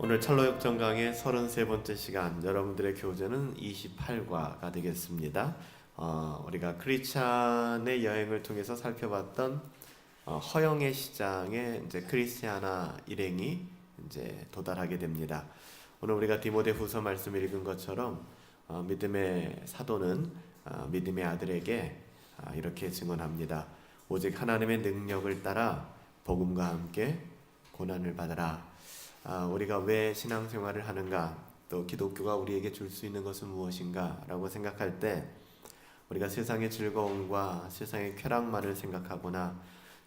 오늘 찰로역정 강의 33번째 시간, 여러분들의 교재는 28과가 되겠습니다. 우리가 크리스찬의 여행을 통해서 살펴봤던 허영의 시장에 이제 크리스티아나 일행이 이제 도달하게 됩니다. 오늘 우리가 디모데후서 말씀 읽은 것처럼 믿음의 사도는 믿음의 아들에게 이렇게 증언합니다. 오직 하나님의 능력을 따라 복음과 함께 고난을 받아라. 우리가 왜 신앙생활을 하는가, 또 기독교가 우리에게 줄 수 있는 것은 무엇인가 라고 생각할 때, 우리가 세상의 즐거움과 세상의 쾌락만을 생각하거나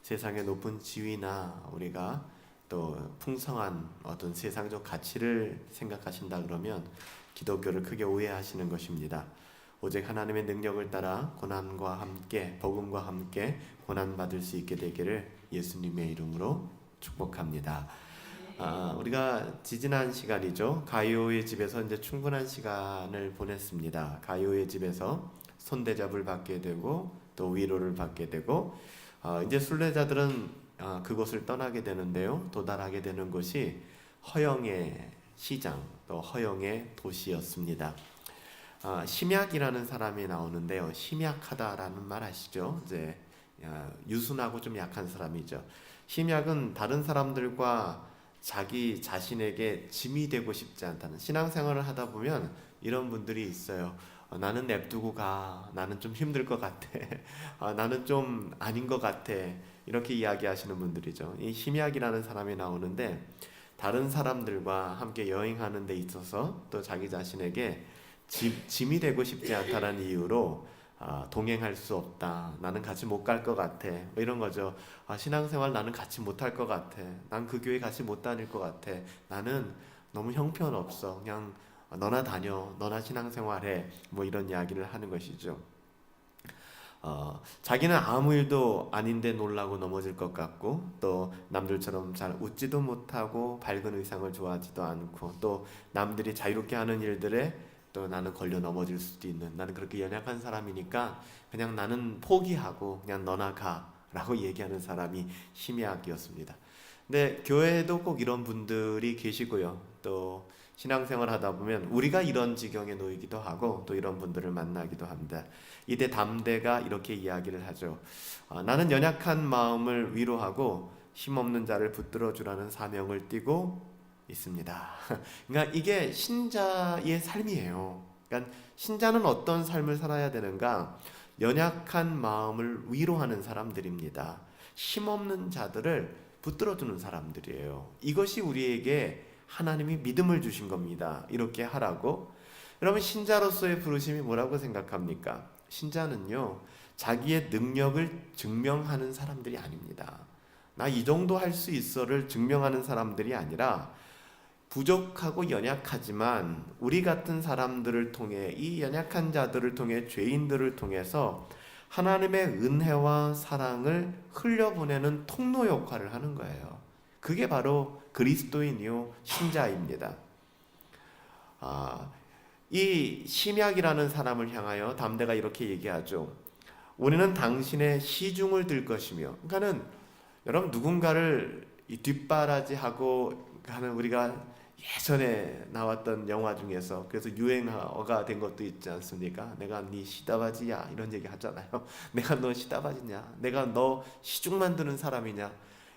세상의 높은 지위나 우리가 또 풍성한 어떤 세상적 가치를 생각하신다 그러면 기독교를 크게 오해하시는 것입니다. 오직 하나님의 능력을 따라 고난과 함께, 복음과 함께 고난받을 수 있게 되기를 예수님의 이름으로 축복합니다. 우리가 지지난 시간이죠. 가이오의 집에서 이제 충분한 시간을 보냈습니다. 가이오의 집에서 손대접을 받게 되고 또 위로를 받게 되고, 이제 순례자들은 그곳을 떠나게 되는데요. 도달하게 되는 곳이 허영의 시장, 또 허영의 도시였습니다. 심약이라는 사람이 나오는데요. 심약하다라는 말 아시죠? 이제 유순하고 좀 약한 사람이죠. 심약은 다른 사람들과 자기 자신에게 짐이 되고 싶지 않다는, 신앙생활을 하다 보면 이런 분들이 있어요. 나는 냅두고 가. 나는 좀 힘들 것 같아. 나는 좀 아닌 것 같아. 이렇게 이야기하시는 분들이죠. 이 심약이라는 사람이 나오는데, 다른 사람들과 함께 여행하는 데 있어서 또 자기 자신에게 짐이 되고 싶지 않다는 이유로 동행할 수 없다. 나는 같이 못 갈 것 같아. 뭐 이런 거죠. 신앙생활 나는 같이 못 할 것 같아. 난 그 교회 같이 못 다닐 것 같아. 나는 너무 형편없어. 그냥 너나 다녀. 너나 신앙생활해. 뭐 이런 이야기를 하는 것이죠. 자기는 아무 일도 아닌데 놀라고 넘어질 것 같고, 또 남들처럼 잘 웃지도 못하고 밝은 의상을 좋아하지도 않고, 또 남들이 자유롭게 하는 일들에 또 나는 걸려 넘어질 수도 있는, 나는 그렇게 연약한 사람이니까 그냥 나는 포기하고 그냥 너나 가 라고 얘기하는 사람이 심야학이었습니다. 근데 교회에도 꼭 이런 분들이 계시고요. 또 신앙생활 하다 보면 우리가 이런 지경에 놓이기도 하고 또 이런 분들을 만나기도 합니다. 이때 담대가 이렇게 이야기를 하죠. 나는 연약한 마음을 위로하고 힘없는 자를 붙들어 주라는 사명을 띠고 있습니다. 그러니까 이게 신자의 삶이에요. 그러니까 신자는 어떤 삶을 살아야 되는가? 연약한 마음을 위로하는 사람들입니다. 힘없는 자들을 붙들어주는 사람들이에요. 이것이 우리에게 하나님이 믿음을 주신 겁니다. 이렇게 하라고. 여러분, 신자로서의 부르심이 뭐라고 생각합니까? 신자는요, 자기의 능력을 증명하는 사람들이 아닙니다. 나 이 정도 할 수 있어를 증명하는 사람들이 아니라, 부족하고 연약하지만 우리 같은 사람들을 통해, 이 연약한 자들을 통해, 죄인들을 통해서 하나님의 은혜와 사랑을 흘려보내는 통로 역할을 하는 거예요. 그게 바로 그리스도인이요 신자입니다. 이 심약이라는 사람을 향하여 담대가 이렇게 얘기하죠. 우리는 당신의 시중을 들 것이며, 그러니까는 여러분, 누군가를 뒷바라지하고 하는, 우리가 예전에 나왔던 영화 중에서 그래서 유행어가 된 것도 있지 않습니까? 내가 네 시다바지야, 이런 얘기 하잖아요. 내가 너 시다바지냐? 내가 너 시중만 드는 사람이냐?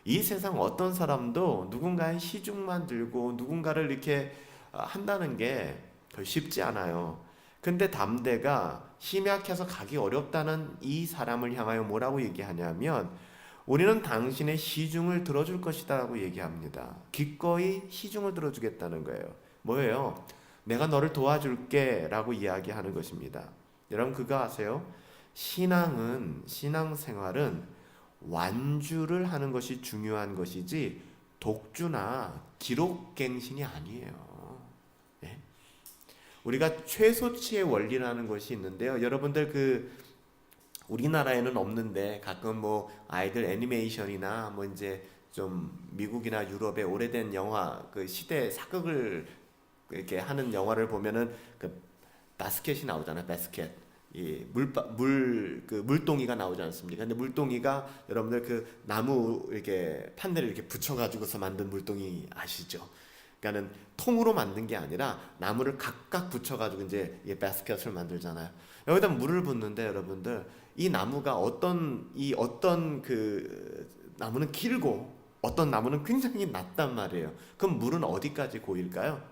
이 세상 어떤 사람도 누군가의 시중만 들고 누군가를 이렇게 한다는 게 쉽지 않아요. 근데 담대가 심약해서 가기 어렵다는 이 사람을 향하여 뭐라고 얘기하냐면, 우리는 당신의 시중을 들어줄 것이다 라고 얘기합니다. 기꺼이 시중을 들어주겠다는 거예요. 뭐예요? 내가 너를 도와줄게 라고 이야기하는 것입니다. 여러분, 그거 아세요? 신앙생활은 완주를 하는 것이 중요한 것이지 독주나 기록갱신이 아니에요. 네? 우리가 최소치의 원리라는 것이 있는데요. 여러분들 우리나라에는 없는데 가끔 뭐 아이들 애니메이션이나 뭐 이제 좀 미국이나 유럽의 오래된 영화, 그 시대 사극을 이렇게 하는 영화를 보면은 그 바스켓이 나오잖아요. 바스켓. 그 물동이가 나오지 않습니까? 근데 물동이가 여러분들 그 나무 이렇게 판넬을 이렇게 붙여가지고서 만든 물동이 아시죠? 그러니까는 통으로 만든 게 아니라 나무를 각각 붙여가지고 이제 이 바스켓을 만들잖아요. 여기다 물을 붓는데 여러분들 이 나무가 어떤 그 나무는 길고 어떤 나무는 굉장히 낮단 말이에요. 그럼 물은 어디까지 고일까요?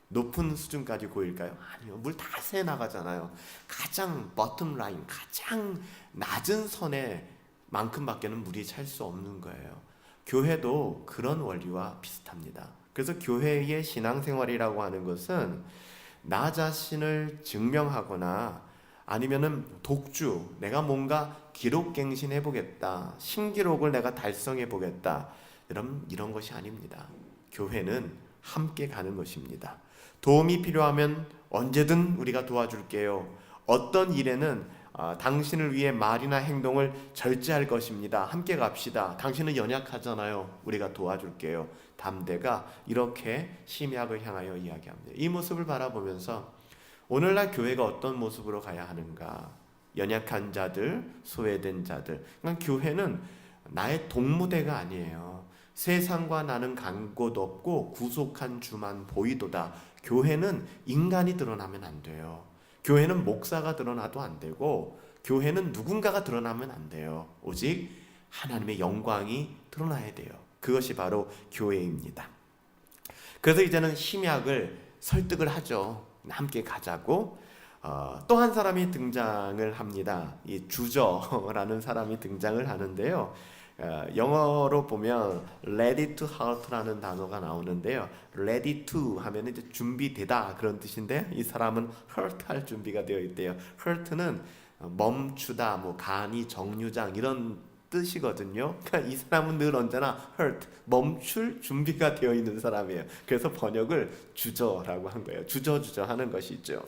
높은 수준까지 고일까요? 아니요. 물 다 새 나가잖아요. 가장 버튼 라인, 가장 낮은 선에 만큼밖에는 물이 찰 수 없는 거예요. 교회도 그런 원리와 비슷합니다. 그래서 교회의 신앙생활이라고 하는 것은 나 자신을 증명하거나 아니면은 독주, 내가 뭔가 기록갱신해 보겠다, 신기록을 내가 달성해 보겠다, 이런 것이 아닙니다. 교회는 함께 가는 것입니다. 도움이 필요하면 언제든 우리가 도와줄게요. 어떤 일에는 당신을 위해 말이나 행동을 절제할 것입니다. 함께 갑시다. 당신은 연약하잖아요. 우리가 도와줄게요. 담대가 이렇게 심약을 향하여 이야기합니다. 이 모습을 바라보면서 오늘날 교회가 어떤 모습으로 가야 하는가? 연약한 자들, 소외된 자들. 그러니까 교회는 나의 동무대가 아니에요. 세상과 나는 간 곳 없고 구속한 주만 보이도다. 교회는 인간이 드러나면 안 돼요. 교회는 목사가 드러나도 안 되고 교회는 누군가가 드러나면 안 돼요. 오직 하나님의 영광이 드러나야 돼요. 그것이 바로 교회입니다. 그래서 이제는 심약을 설득을 하죠. 함께 가자고. 또 한 사람이 등장을 합니다. 이 주저라는 사람이 등장을 하는데요. 영어로 보면 ready to hurt라는 단어가 나오는데요. ready to 하면 이제 준비되다 그런 뜻인데 이 사람은 hurt 할 준비가 되어 있대요. hurt는 멈추다, 뭐 간이 정류장 이런 뜻이거든요. 그러니까 이 사람은 늘 언제나 hurt, 멈출 준비가 되어 있는 사람이에요. 그래서 번역을 주저라고 한 거예요. 주저주저 하는 것이죠.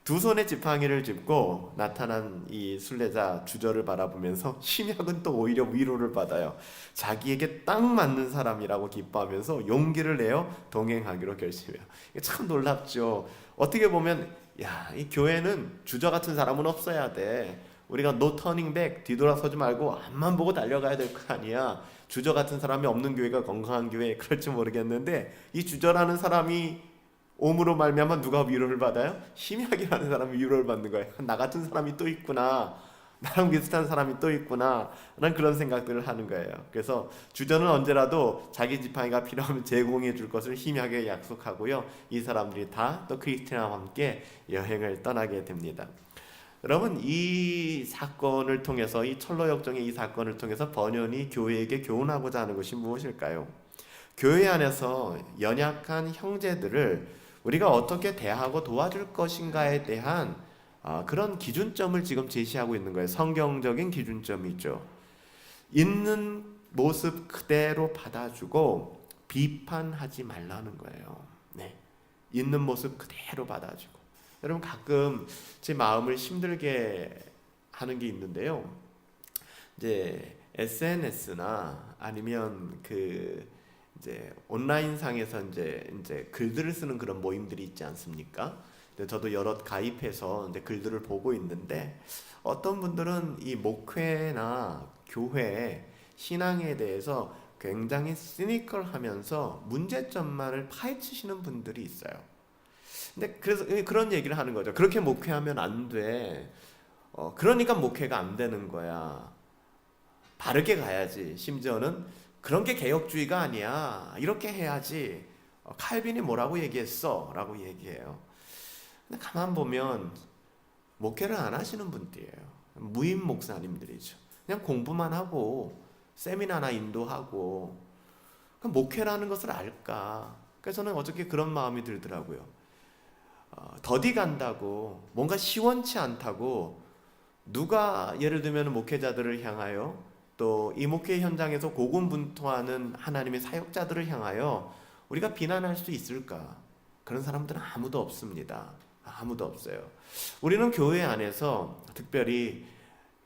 두 손에 지팡이를 짚고 나타난 이 순례자 주저를 바라보면서 심약은 또 오히려 위로를 받아요. 자기에게 딱 맞는 사람이라고 기뻐하면서 용기를 내어 동행하기로 결심해요. 참 놀랍죠. 어떻게 보면 이 교회는 주저 같은 사람은 없어야 돼. 우리가 no turning back, 뒤돌아서지 말고 앞만 보고 달려가야 될 거 아니야. 주저 같은 사람이 없는 교회가 건강한 교회, 그럴지 모르겠는데 이 주저라는 사람이 옴으로 말미암아 누가 위로를 받아요? 심약이라는 사람이 위로를 받는 거예요. 나 같은 사람이 또 있구나, 나랑 비슷한 사람이 또 있구나 라는 그런 생각들을 하는 거예요. 그래서 주저는 언제라도 자기 지팡이가 필요하면 제공해 줄 것을 심약에 약속하고요. 이 사람들이 다 또 크리스티나와 함께 여행을 떠나게 됩니다. 여러분, 이 사건을 통해서, 이 철로 역정의 이 사건을 통해서 번연이 교회에게 교훈하고자 하는 것이 무엇일까요? 교회 안에서 연약한 형제들을 우리가 어떻게 대하고 도와줄 것인가에 대한 그런 기준점을 지금 제시하고 있는 거예요. 성경적인 기준점이죠. 있는 모습 그대로 받아주고 비판하지 말라는 거예요. 네, 있는 모습 그대로 받아주고. 여러분, 가끔 제 마음을 힘들게 하는 게 있는데요. 이제 SNS나 아니면 이제 온라인 상에서 이제 글들을 쓰는 그런 모임들이 있지 않습니까? 저도 여러 가입해서 이제 글들을 보고 있는데 어떤 분들은 이 목회나 교회 신앙에 대해서 굉장히 시니컬하면서 문제점만을 파헤치시는 분들이 있어요. 근데 그래서 그런 얘기를 하는 거죠. 그렇게 목회하면 안 돼. 그러니까 목회가 안 되는 거야. 바르게 가야지. 심지어는 그런 게 개혁주의가 아니야. 이렇게 해야지. 칼빈이 뭐라고 얘기했어? 라고 얘기해요. 근데 가만 보면 목회를 안 하시는 분들이에요. 무임 목사님들이죠. 그냥 공부만 하고 세미나나 인도하고 그럼 목회라는 것을 알까? 그래서 저는 어저께 그런 마음이 들더라고요. 더디 간다고, 뭔가 시원치 않다고 누가 예를 들면 목회자들을 향하여 또 이 목회 현장에서 고군분투하는 하나님의 사역자들을 향하여 우리가 비난할 수 있을까? 그런 사람들은 아무도 없습니다. 아무도 없어요. 우리는 교회 안에서 특별히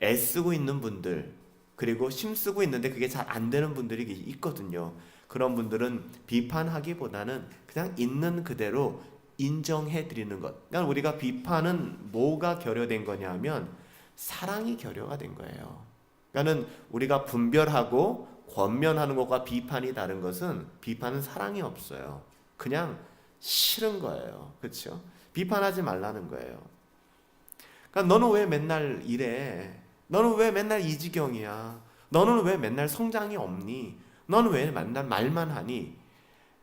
애쓰고 있는 분들, 그리고 힘쓰고 있는데 그게 잘 안 되는 분들이 있거든요. 그런 분들은 비판하기보다는 그냥 있는 그대로 인정해 드리는 것. 그러니까 우리가 비판은 뭐가 결여된 거냐면 사랑이 결여가 된 거예요. 그러니까는 우리가 분별하고 권면하는 것과 비판이 다른 것은 비판은 사랑이 없어요. 그냥 싫은 거예요. 그렇죠? 비판하지 말라는 거예요. 그러니까 너는 왜 맨날 이래? 너는 왜 맨날 이 지경이야? 너는 왜 맨날 성장이 없니? 너는 왜 맨날 말만 하니?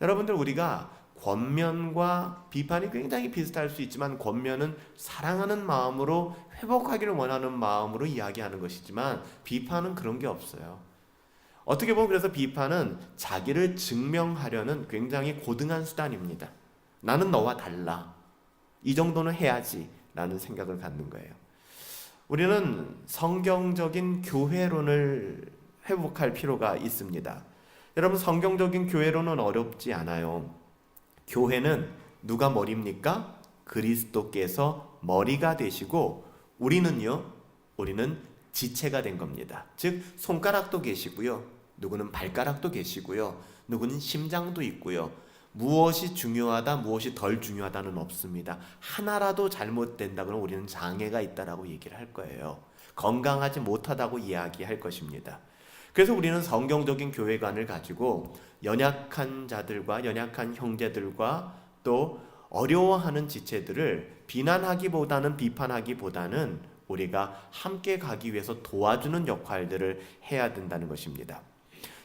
여러분들, 우리가 권면과 비판이 굉장히 비슷할 수 있지만, 권면은 사랑하는 마음으로 회복하기를 원하는 마음으로 이야기하는 것이지만, 비판은 그런 게 없어요. 어떻게 보면 그래서 비판은 자기를 증명하려는 굉장히 고등한 수단입니다. 나는 너와 달라. 이 정도는 해야지 라는 생각을 갖는 거예요. 우리는 성경적인 교회론을 회복할 필요가 있습니다. 여러분, 성경적인 교회론은 어렵지 않아요. 교회는 누가 머리입니까? 그리스도께서 머리가 되시고, 우리는요, 우리는 지체가 된 겁니다. 즉, 손가락도 계시고요, 누구는 발가락도 계시고요, 누구는 심장도 있고요. 무엇이 중요하다, 무엇이 덜 중요하다는 없습니다. 하나라도 잘못된다 그러면 우리는 장애가 있다라고 얘기를 할 거예요. 건강하지 못하다고 이야기할 것입니다. 그래서 우리는 성경적인 교회관을 가지고 연약한 자들과 연약한 형제들과 또 어려워하는 지체들을 비난하기보다는 비판하기보다는 우리가 함께 가기 위해서 도와주는 역할들을 해야 된다는 것입니다.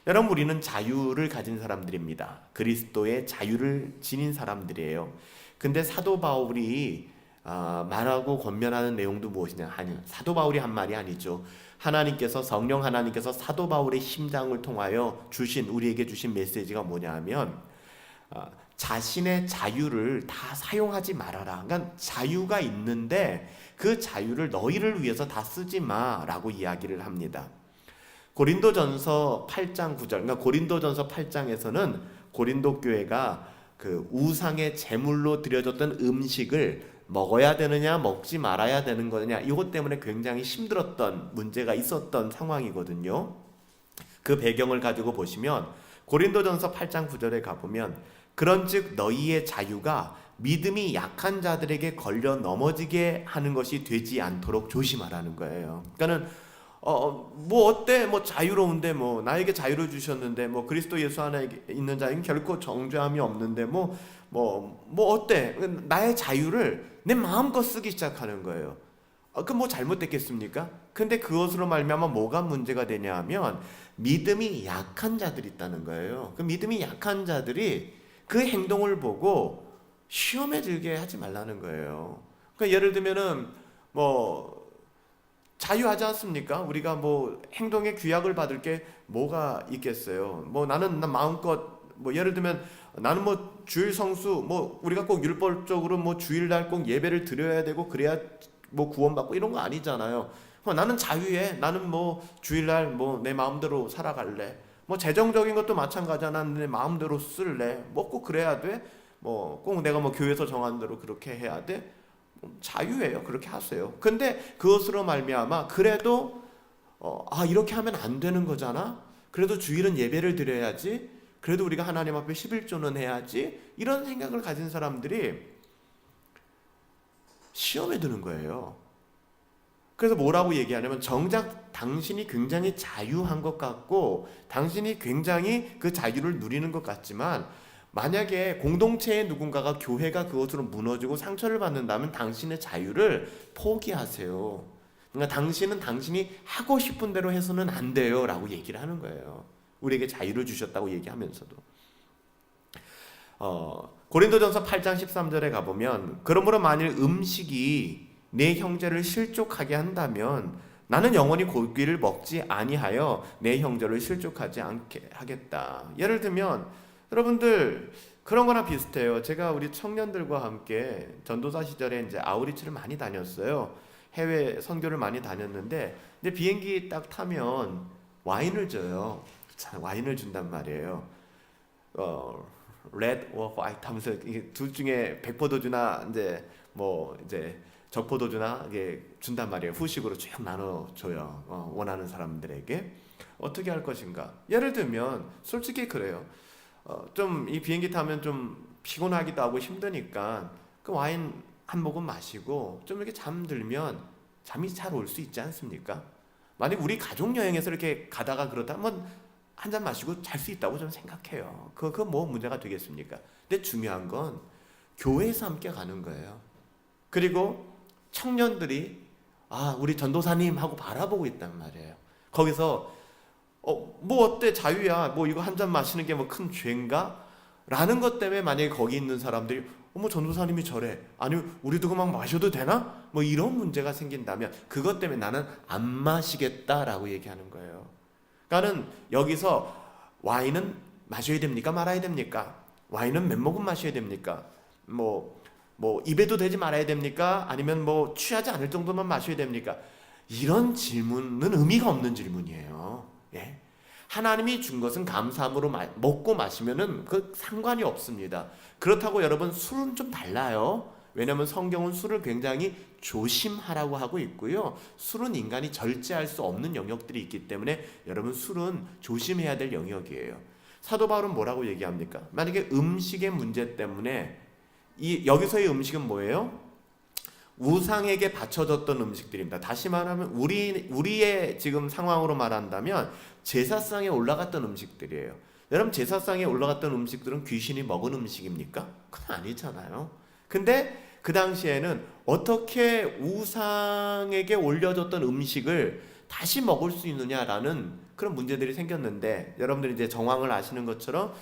여러분, 우리는 자유를 가진 사람들입니다. 그리스도의 자유를 지닌 사람들이에요. 근데 사도 바울이 말하고 권면하는 내용도 무엇이냐? 아니, 사도 바울이 한 말이 아니죠. 하나님께서, 성령 하나님께서 사도 바울의 심장을 통하여 우리에게 주신 메시지가 뭐냐 하면, 자신의 자유를 다 사용하지 말아라. 그러니까 자유가 있는데 그 자유를 너희를 위해서 다 쓰지 마라고 이야기를 합니다. 고린도전서 8장 9절, 그러니까 고린도전서 8장에서는 고린도 교회가 그 우상의 제물로 드려졌던 음식을 먹어야 되느냐 먹지 말아야 되는 거냐, 이것 때문에 굉장히 힘들었던 문제가 있었던 상황이거든요. 그 배경을 가지고 보시면 고린도전서 8장 9절에 가보면, 그런즉 너희의 자유가 믿음이 약한 자들에게 걸려 넘어지게 하는 것이 되지 않도록 조심하라는 거예요. 그러니까는 뭐 어때? 뭐 자유로운데, 뭐 나에게 자유를 주셨는데, 뭐 그리스도 예수 안에 있는 자에겐 결코 정죄함이 없는데, 뭐 어때? 나의 자유를 내 마음껏 쓰기 시작하는 거예요. 그 뭐 잘못됐겠습니까? 근데 그것으로 말미암아 뭐가 문제가 되냐 하면, 믿음이 약한 자들이 있다는 거예요. 그 믿음이 약한 자들이 그 행동을 보고 시험에 들게 하지 말라는 거예요. 그러니까 예를 들면은 뭐 자유하지 않습니까? 우리가 뭐 행동의 규약을 받을 게 뭐가 있겠어요? 뭐 나는 마음껏, 뭐 예를 들면 나는 뭐 주일 성수, 뭐 우리가 꼭 율법적으로 뭐 주일날 꼭 예배를 드려야 되고 그래야 뭐 구원받고 이런 거 아니잖아요. 나는 자유해. 나는 뭐 주일날 뭐 내 마음대로 살아갈래. 뭐 재정적인 것도 마찬가지야. 나는 내 마음대로 쓸래. 뭐 꼭 그래야 돼. 뭐 꼭 내가 뭐 교회에서 정한 대로 그렇게 해야 돼. 자유예요. 그렇게 하세요. 근데 그것으로 말미암아 그래도 이렇게 하면 안 되는 거잖아. 그래도 주일은 예배를 드려야지. 그래도 우리가 하나님 앞에 11조는 해야지. 이런 생각을 가진 사람들이 시험에 드는 거예요. 그래서 뭐라고 얘기하냐면, 정작 당신이 굉장히 자유한 것 같고 당신이 굉장히 그 자유를 누리는 것 같지만, 만약에 공동체의 누군가가, 교회가 그것으로 무너지고 상처를 받는다면 당신의 자유를 포기하세요. 그러니까 당신은 당신이 하고 싶은 대로 해서는 안 돼요 라고 얘기를 하는 거예요. 우리에게 자유를 주셨다고 얘기하면서도. 고린도전서 8장 13절에 가보면, 그러므로 만일 음식이 내 형제를 실족하게 한다면 나는 영원히 고기를 먹지 아니하여 내 형제를 실족하지 않게 하겠다. 예를 들면 여러분들 그런 거나 비슷해요. 제가 우리 청년들과 함께 전도사 시절에 이제 아우리치를 많이 다녔어요. 해외 선교를 많이 다녔는데, 근데 비행기 딱 타면 와인을 줘요. 와인을 준단 말이에요. 레드 or 화이트 하면서 둘 중에 백포도주나 이제 적포도주나 이게 준단 말이에요. 후식으로 쭉 나눠줘요. 원하는 사람들에게. 어떻게 할 것인가? 예를 들면 솔직히 그래요. 좀 이 비행기 타면 좀 피곤하기도 하고 힘드니까 그 와인 한 모금 마시고 좀 이렇게 잠들면 잠이 잘 올 수 있지 않습니까? 만약 우리 가족 여행에서 이렇게 가다가 그렇다면 한 잔 마시고 잘 수 있다고 저는 생각해요. 그거 뭐 문제가 되겠습니까? 근데 중요한 건 교회에서 함께 가는 거예요. 그리고 청년들이 우리 전도사님 하고 바라보고 있단 말이에요. 거기서 뭐 어때 자유야, 뭐 이거 한 잔 마시는 게 뭐 큰 죄인가? 라는 것 때문에 만약에 거기 있는 사람들이 어머 전도사님이 저래, 아니 우리도 그만 마셔도 되나? 뭐 이런 문제가 생긴다면 그것 때문에 나는 안 마시겠다라고 얘기하는 거예요. 그러니까는 여기서 와인은 마셔야 됩니까? 말아야 됩니까? 와인은 몇 모금 마셔야 됩니까? 뭐 입에도 대지 말아야 됩니까? 아니면 뭐 취하지 않을 정도만 마셔야 됩니까? 이런 질문은 의미가 없는 질문이에요. 예? 하나님이 준 것은 감사함으로 먹고 마시면은 그 상관이 없습니다. 그렇다고 여러분 술은 좀 달라요. 왜냐하면 성경은 술을 굉장히 조심하라고 하고 있고요. 술은 인간이 절제할 수 없는 영역들이 있기 때문에 여러분 술은 조심해야 될 영역이에요. 사도 바울은 뭐라고 얘기합니까? 만약에 음식의 문제 때문에 여기서의 음식은 뭐예요? 우상에게 바쳐졌던 음식들입니다. 다시 말하면 우리의 지금 상황으로 말한다면 제사상에 올라갔던 음식들이에요. 여러분 제사상에 올라갔던 음식들은 귀신이 먹은 음식입니까? 그건 아니잖아요. 근데 그 당시에는 어떻게 우상에게 올려졌던 음식을 다시 먹을 수 있느냐라는 그런 문제들이 생겼는데, 여러분들이 이제 정황을 아시는 것처럼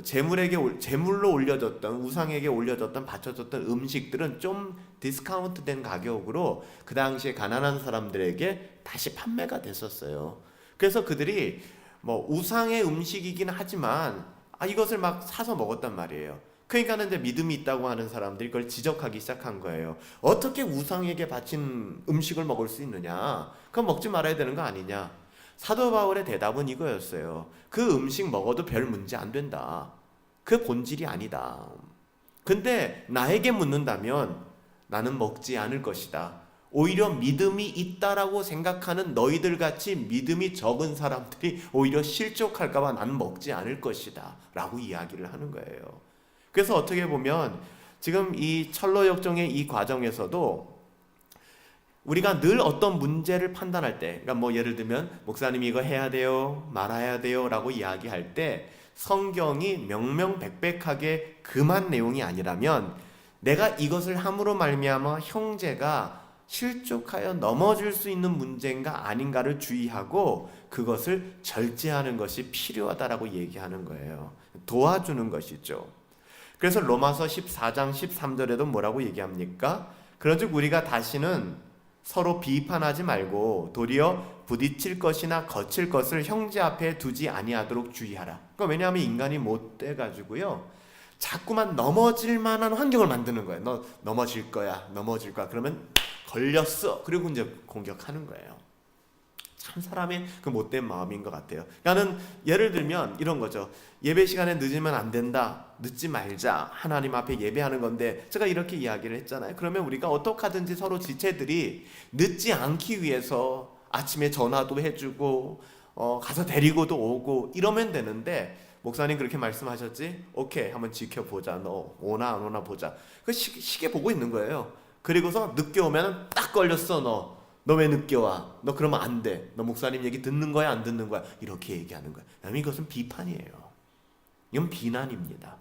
제물로 올려졌던, 우상에게 올려졌던, 바쳐졌던 음식들은 좀 디스카운트된 가격으로 그 당시에 가난한 사람들에게 다시 판매가 됐었어요. 그래서 그들이 뭐 우상의 음식이긴 하지만 이것을 막 사서 먹었단 말이에요. 그러니까는 이제 믿음이 있다고 하는 사람들이 그걸 지적하기 시작한 거예요. 어떻게 우상에게 바친 음식을 먹을 수 있느냐? 그럼 먹지 말아야 되는 거 아니냐? 사도 바울의 대답은 이거였어요. 그 음식 먹어도 별 문제 안 된다. 그 본질이 아니다. 근데 나에게 묻는다면 나는 먹지 않을 것이다. 오히려 믿음이 있다라고 생각하는 너희들 같이 믿음이 적은 사람들이 오히려 실족할까 봐 나는 먹지 않을 것이다 라고 이야기를 하는 거예요. 그래서 어떻게 보면 지금 이 철로 역정의 이 과정에서도 우리가 늘 어떤 문제를 판단할 때, 그러니까 뭐 예를 들면 목사님이 이거 해야 돼요, 말아야 돼요 라고 이야기할 때 성경이 명명백백하게 금한 내용이 아니라면 내가 이것을 함으로 말미암아 형제가 실족하여 넘어질 수 있는 문제인가 아닌가를 주의하고 그것을 절제하는 것이 필요하다라고 얘기하는 거예요. 도와주는 것이죠. 그래서 로마서 14장 13절에도 뭐라고 얘기합니까? 그런즉 우리가 다시는 서로 비판하지 말고 도리어 부딪힐 것이나 거칠 것을 형제 앞에 두지 아니하도록 주의하라. 그러니까 왜냐하면 인간이 못돼 가지고요, 자꾸만 넘어질 만한 환경을 만드는 거예요. 너 넘어질 거야, 넘어질 거야. 그러면 걸렸어. 그리고 이제 공격하는 거예요. 참 사람의 그 못된 마음인 것 같아요. 나는 예를 들면 이런 거죠. 예배 시간에 늦으면 안 된다. 늦지 말자. 하나님 앞에 예배하는 건데 제가 이렇게 이야기를 했잖아요. 그러면 우리가 어떻게 하든지 서로 지체들이 늦지 않기 위해서 아침에 전화도 해주고 가서 데리고도 오고 이러면 되는데, 목사님 그렇게 말씀하셨지? 오케이, 한번 지켜보자. 너 오나 안 오나 보자. 그 시계 보고 있는 거예요. 그리고서 늦게 오면 딱 걸렸어. 너 왜 늦게 와? 너 그러면 안 돼. 너 목사님 얘기 듣는 거야 안 듣는 거야? 이렇게 얘기하는 거야. 여러분 이것은 비판이에요. 이건 비난입니다.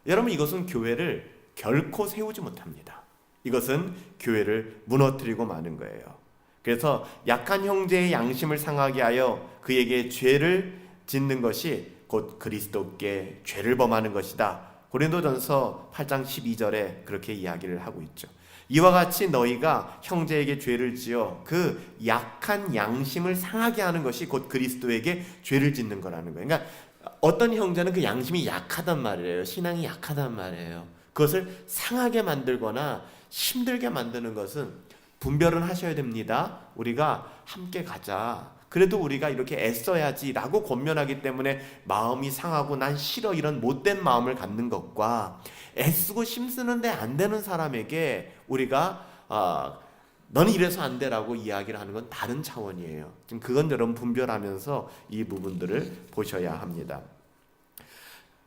여러분 이것은 교회를 결코 세우지 못합니다. 이것은 교회를 무너뜨리고 마는 거예요. 그래서 약한 형제의 양심을 상하게 하여 그에게 죄를 짓는 것이 곧 그리스도께 죄를 범하는 것이다. 고린도전서 8장 12절에 그렇게 이야기를 하고 있죠. 이와 같이 너희가 형제에게 죄를 지어 그 약한 양심을 상하게 하는 것이 곧 그리스도에게 죄를 짓는 거라는 거예요. 그러니까 어떤 형제는 그 양심이 약하단 말이에요. 신앙이 약하단 말이에요. 그것을 상하게 만들거나 힘들게 만드는 것은 분별은 하셔야 됩니다. 우리가 함께 가자. 그래도 우리가 이렇게 애써야지 라고 권면하기 때문에 마음이 상하고 난 싫어 이런 못된 마음을 갖는 것과, 애쓰고 힘쓰는데 안 되는 사람에게 우리가 너는 이래서 안 돼라고 이야기를 하는 건 다른 차원이에요. 지금 그건 여러분 분별하면서 이 부분들을 보셔야 합니다.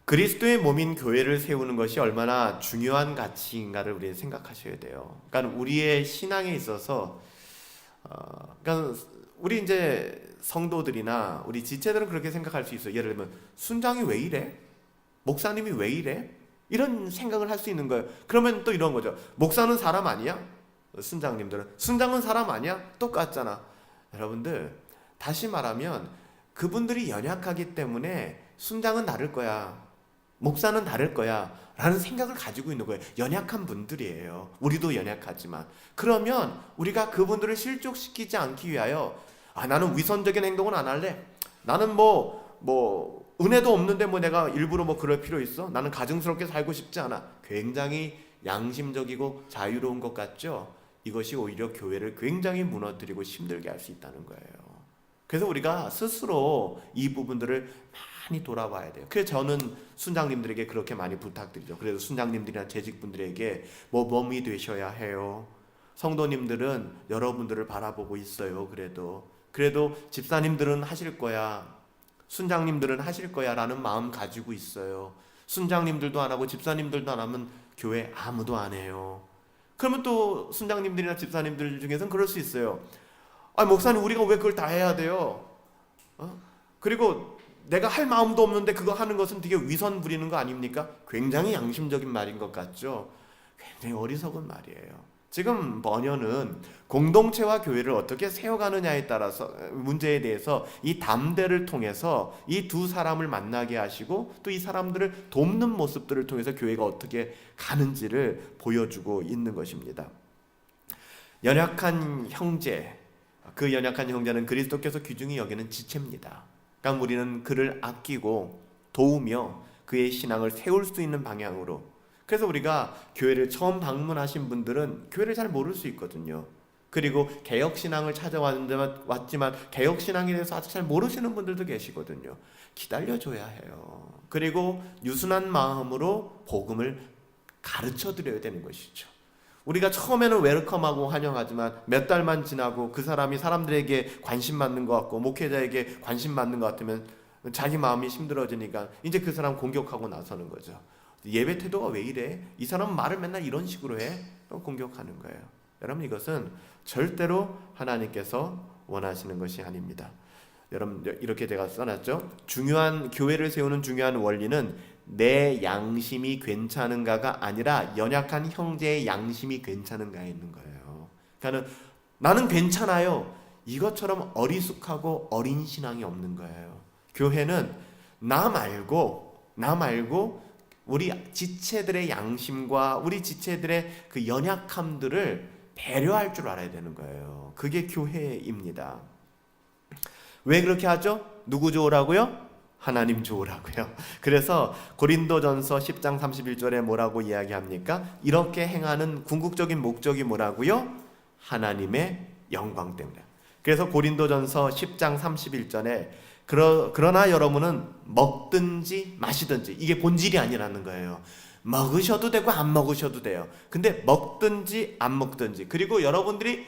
그리스도의 몸인 교회를 세우는 것이 얼마나 중요한 가치인가를 우리는 생각하셔야 돼요. 그러니까 우리의 신앙에 있어서 그러니까 우리 이제 성도들이나 우리 지체들은 그렇게 생각할 수 있어요. 예를 들면 순장이 왜 이래? 목사님이 왜 이래? 이런 생각을 할 수 있는 거예요. 그러면 또 이런 거죠. 목사는 사람 아니야? 순장님들은 순장은 사람 아니야? 똑같잖아. 여러분들 다시 말하면 그분들이 연약하기 때문에 순장은 다를 거야, 목사는 다를 거야 라는 생각을 가지고 있는 거예요. 연약한 분들이에요. 우리도 연약하지만. 그러면 우리가 그분들을 실족시키지 않기 위하여 나는 위선적인 행동은 안 할래. 나는 은혜도 없는데 내가 일부러 그럴 필요 있어? 나는 가증스럽게 살고 싶지 않아. 굉장히 양심적이고 자유로운 것 같죠? 이것이 오히려 교회를 굉장히 무너뜨리고 힘들게 할 수 있다는 거예요. 그래서 우리가 스스로 이 부분들을 많이 돌아봐야 돼요. 그래서 저는 순장님들에게 그렇게 많이 부탁드리죠. 그래서 순장님들이나 재직분들에게 모범이 되셔야 해요. 성도님들은 여러분들을 바라보고 있어요. 그래도 집사님들은 하실 거야, 순장님들은 하실 거야 라는 마음 가지고 있어요. 순장님들도 안 하고 집사님들도 안 하면 교회 아무도 안 해요. 그러면 또 순장님들이나 집사님들 중에서는 그럴 수 있어요. 목사님 우리가 왜 그걸 다 해야 돼요? 그리고 내가 할 마음도 없는데 그거 하는 것은 되게 위선 부리는 거 아닙니까? 굉장히 양심적인 말인 것 같죠? 굉장히 어리석은 말이에요. 지금 번연은 공동체와 교회를 어떻게 세워가느냐에 따라서 문제에 대해서 이 담대를 통해서 이 두 사람을 만나게 하시고 또 이 사람들을 돕는 모습들을 통해서 교회가 어떻게 가는지를 보여주고 있는 것입니다. 연약한 형제, 그 연약한 형제는 그리스도께서 귀중히 여기는 지체입니다. 그러니까 우리는 그를 아끼고 도우며 그의 신앙을 세울 수 있는 방향으로. 그래서 우리가 교회를 처음 방문하신 분들은 교회를 잘 모를 수 있거든요. 그리고 개혁신앙을 찾아왔지만 개혁신앙에 대해서 아직 잘 모르시는 분들도 계시거든요. 기다려줘야 해요. 그리고 유순한 마음으로 복음을 가르쳐드려야 되는 것이죠. 우리가 처음에는 웰컴하고 환영하지만 몇 달만 지나고 그 사람이 사람들에게 관심 받는 것 같고 목회자에게 관심 받는 것 같으면 자기 마음이 힘들어지니까 이제 그 사람 공격하고 나서는 거죠. 예배 태도가 왜 이래? 이 사람은 말을 맨날 이런 식으로 해? 공격하는 거예요. 여러분 이것은 절대로 하나님께서 원하시는 것이 아닙니다. 여러분 이렇게 제가 써놨죠. 교회를 세우는 중요한 원리는 내 양심이 괜찮은가가 아니라 연약한 형제의 양심이 괜찮은가에 있는 거예요. 그러니까 나는 괜찮아요, 이것처럼 어리숙하고 어린 신앙이 없는 거예요. 교회는 나 말고 우리 지체들의 양심과 우리 지체들의 그 연약함들을 배려할 줄 알아야 되는 거예요. 그게 교회입니다. 왜 그렇게 하죠? 누구 좋으라고요? 하나님 좋으라고요. 그래서 고린도전서 10장 31절에 뭐라고 이야기합니까? 이렇게 행하는 궁극적인 목적이 뭐라고요? 하나님의 영광 때문에. 그래서 고린도전서 10장 31절에 그러나 여러분은 먹든지 마시든지, 이게 본질이 아니라는 거예요. 먹으셔도 되고 안 먹으셔도 돼요. 근데 먹든지 안 먹든지, 그리고 여러분들이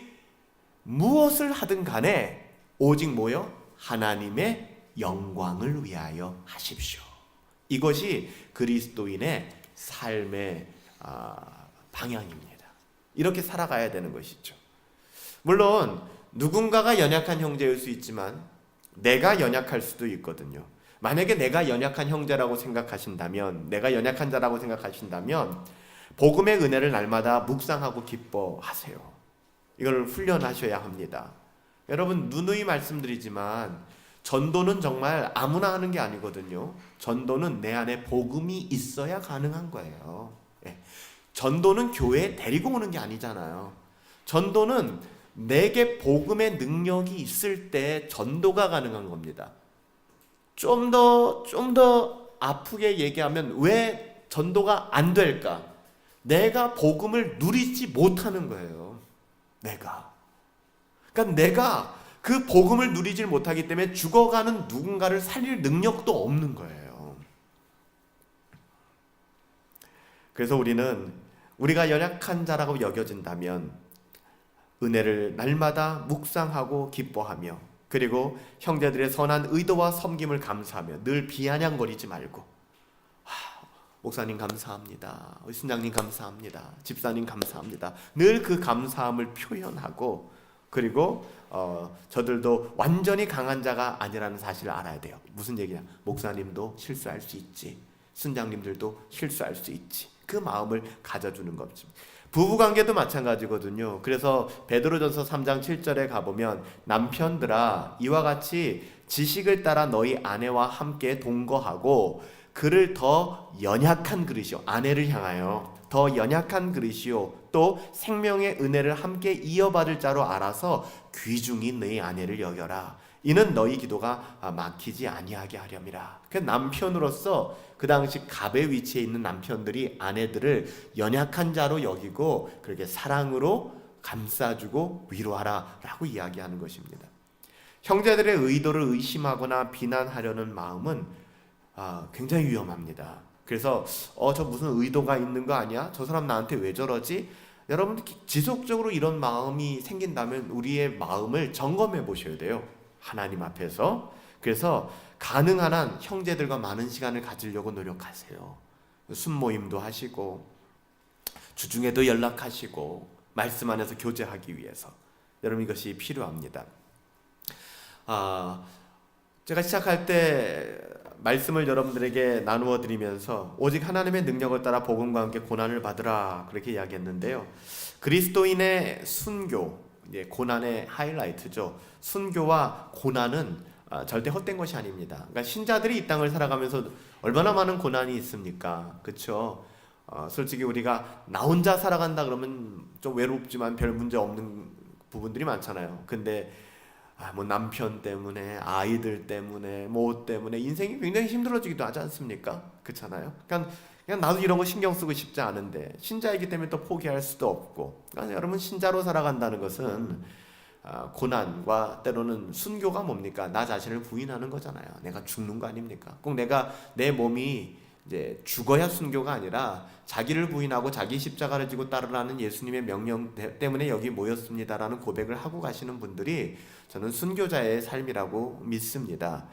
무엇을 하든 간에 오직 뭐요? 하나님의 영광을 위하여 하십시오. 이것이 그리스도인의 삶의 방향입니다. 이렇게 살아가야 되는 것이죠. 물론 누군가가 연약한 형제일 수 있지만 내가 연약할 수도 있거든요. 만약에 내가 연약한 형제라고 생각하신다면, 내가 연약한 자라고 생각하신다면 복음의 은혜를 날마다 묵상하고 기뻐하세요. 이걸 훈련하셔야 합니다. 여러분 누누이 말씀드리지만 전도는 정말 아무나 하는 게 아니거든요. 전도는 내 안에 복음이 있어야 가능한 거예요. 전도는 교회에 데리고 오는 게 아니잖아요. 전도는 내게 복음의 능력이 있을 때 전도가 가능한 겁니다. 좀 더 아프게 얘기하면 왜 전도가 안 될까? 내가 복음을 누리지 못하는 거예요. 그러니까 내가 그 복음을 누리질 못하기 때문에 죽어가는 누군가를 살릴 능력도 없는 거예요. 그래서 우리가 연약한 자라고 여겨진다면 은혜를 날마다 묵상하고 기뻐하며, 그리고 형제들의 선한 의도와 섬김을 감사하며 늘 비아냥거리지 말고, 목사님 감사합니다, 순장님 감사합니다, 집사님 감사합니다, 늘 그 감사함을 표현하고 그리고 저들도 완전히 강한 자가 아니라는 사실을 알아야 돼요. 무슨 얘기냐? 목사님도 실수할 수 있지. 순장님들도 실수할 수 있지. 그 마음을 가져주는 거죠. 부부관계도 마찬가지거든요. 그래서 베드로전서 3장 7절에 가보면 남편들아 이와 같이 지식을 따라 너희 아내와 함께 동거하고 그를 더 연약한 그릇이요, 아내를 향하여 더 연약한 그릇이요 또 생명의 은혜를 함께 이어받을 자로 알아서 귀중히 너희 아내를 여겨라. 이는 너희 기도가 막히지 아니하게 하렴이라. 그 남편으로서 그 당시 갑의 위치에 있는 남편들이 아내들을 연약한 자로 여기고 그렇게 사랑으로 감싸주고 위로하라 라고 이야기하는 것입니다. 형제들의 의도를 의심하거나 비난하려는 마음은 굉장히 위험합니다. 그래서 저 무슨 의도가 있는 거 아니야? 저 사람 나한테 왜 저러지? 여러분 지속적으로 이런 마음이 생긴다면 우리의 마음을 점검해 보셔야 돼요. 하나님 앞에서. 그래서 가능한 한 형제들과 많은 시간을 가지려고 노력하세요. 순모임도 하시고 주중에도 연락하시고 말씀 안에서 교제하기 위해서 여러분 이것이 필요합니다. 제가 시작할 때 말씀을 여러분들에게 나누어 드리면서 오직 하나님의 능력을 따라 복음과 함께 고난을 받으라 그렇게 이야기했는데요. 그리스도인의 순교, 고난의 하이라이트죠. 순교와 고난은 절대 헛된 것이 아닙니다. 그러니까 신자들이 이 땅을 살아가면서 얼마나 많은 고난이 있습니까? 그렇죠? 솔직히 우리가 나 혼자 살아간다 그러면 좀 외롭지만 별 문제 없는 부분들이 많잖아요. 근데 뭐 남편 때문에, 아이들 때문에, 뭐 때문에 인생이 굉장히 힘들어지기도 하지 않습니까? 그렇잖아요. 그냥 나도 이런 거 신경 쓰고 싶지 않은데 신자이기 때문에 또 포기할 수도 없고. 그러니까 여러분 신자로 살아간다는 것은 고난과 때로는 순교가 뭡니까? 나 자신을 부인하는 거잖아요. 내가 죽는 거 아닙니까? 꼭 내가 내 몸이 이제 죽어야 순교가 아니라 자기를 부인하고 자기 십자가를 지고 따르라는 예수님의 명령 때문에 여기 모였습니다라는 고백을 하고 가시는 분들이 저는 순교자의 삶이라고 믿습니다.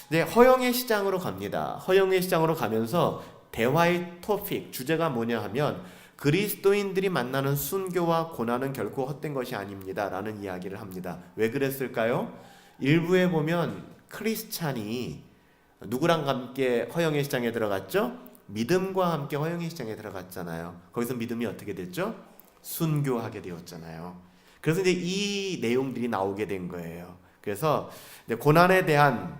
이제 허영의 시장으로 갑니다. 허영의 시장으로 가면서 대화의 토픽, 주제가 뭐냐 하면 그리스도인들이 만나는 순교와 고난은 결코 헛된 것이 아닙니다 라는 이야기를 합니다. 왜 그랬을까요? 일부에 보면 크리스찬이 누구랑 함께 허영의 시장에 들어갔죠? 믿음과 함께 허영의 시장에 들어갔잖아요. 거기서 믿음이 어떻게 됐죠? 순교하게 되었잖아요. 그래서 이제 이 내용들이 나오게 된 거예요. 그래서 고난에 대한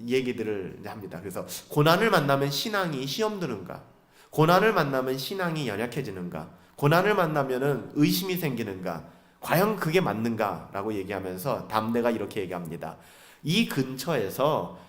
얘기들을 합니다. 그래서 고난을 만나면 신앙이 시험 드는가? 고난을 만나면 신앙이 연약해지는가? 고난을 만나면은 의심이 생기는가? 과연 그게 맞는가? 라고 얘기하면서 담대가 이렇게 얘기합니다. 이 근처에서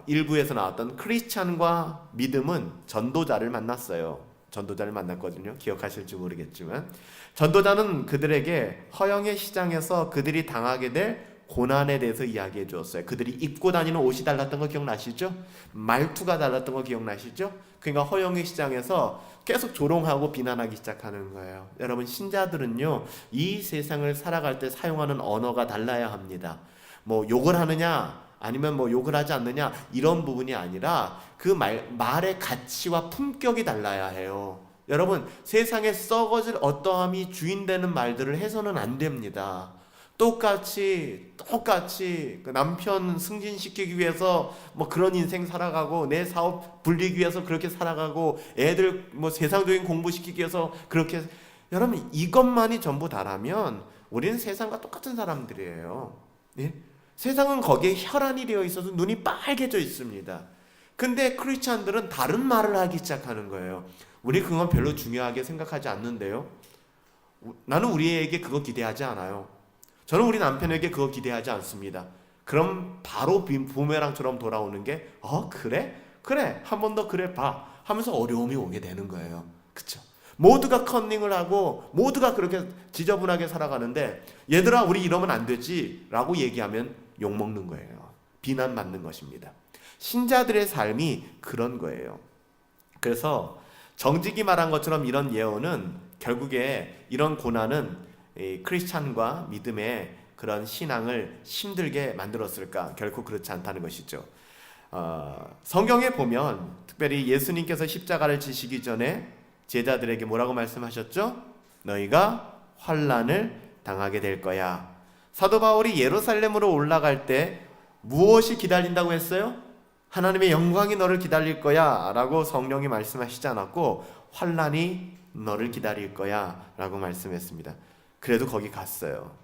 일부에서 나왔던 크리스찬과 믿음은 전도자를 만났어요. 전도자를 만났거든요. 기억하실지 모르겠지만 전도자는 그들에게 허영의 시장에서 그들이 당하게 될 고난에 대해서 이야기해 주었어요. 그들이 입고 다니는 옷이 달랐던 거 기억나시죠? 말투가 달랐던 거 기억나시죠? 그러니까 허영의 시장에서 계속 조롱하고 비난하기 시작하는 거예요. 여러분 신자들은요 이 세상을 살아갈 때 사용하는 언어가 달라야 합니다. 뭐 욕을 하느냐 아니면 뭐 욕을 하지 않느냐 이런 부분이 아니라 그 말의 가치와 품격이 달라야 해요. 여러분 세상에 썩어질 어떠함이 주인되는 말들을 해서는 안 됩니다. 똑같이 그 남편 승진시키기 위해서 뭐 그런 인생 살아가고 내 사업 불리기 위해서 그렇게 살아가고 애들 뭐 세상적인 공부시키기 위해서 그렇게 여러분 이것만이 전부 다라면 우리는 세상과 똑같은 사람들이에요. 예? 세상은 거기에 혈안이 되어 있어서 눈이 빨개져 있습니다. 근데 크리스찬들은 다른 말을 하기 시작하는 거예요. 우리 그건 별로 중요하게 생각하지 않는데요. 나는 우리에게 그거 기대하지 않아요. 저는 우리 남편에게 그거 기대하지 않습니다. 그럼 바로 부메랑처럼 돌아오는 게 그래? 한 번 더 그래 봐 하면서 어려움이 오게 되는 거예요. 그쵸? 모두가 컨닝을 하고 모두가 그렇게 지저분하게 살아가는데 얘들아 우리 이러면 안 되지 라고 얘기하면 욕먹는 거예요. 비난받는 것입니다. 신자들의 삶이 그런 거예요. 그래서 정직이 말한 것처럼 이런 예언은 결국에 이런 고난은 크리스찬과 믿음의 그런 신앙을 힘들게 만들었을까? 결코 그렇지 않다는 것이죠. 성경에 보면 특별히 예수님께서 십자가를 지시기 전에 제자들에게 뭐라고 말씀하셨죠? 너희가 환난을 당하게 될 거야. 사도 바울이 예루살렘으로 올라갈 때 무엇이 기다린다고 했어요? 하나님의 영광이 너를 기다릴 거야 라고 성령이 말씀하시지 않았고 환난이 너를 기다릴 거야 라고 말씀했습니다. 그래도 거기 갔어요.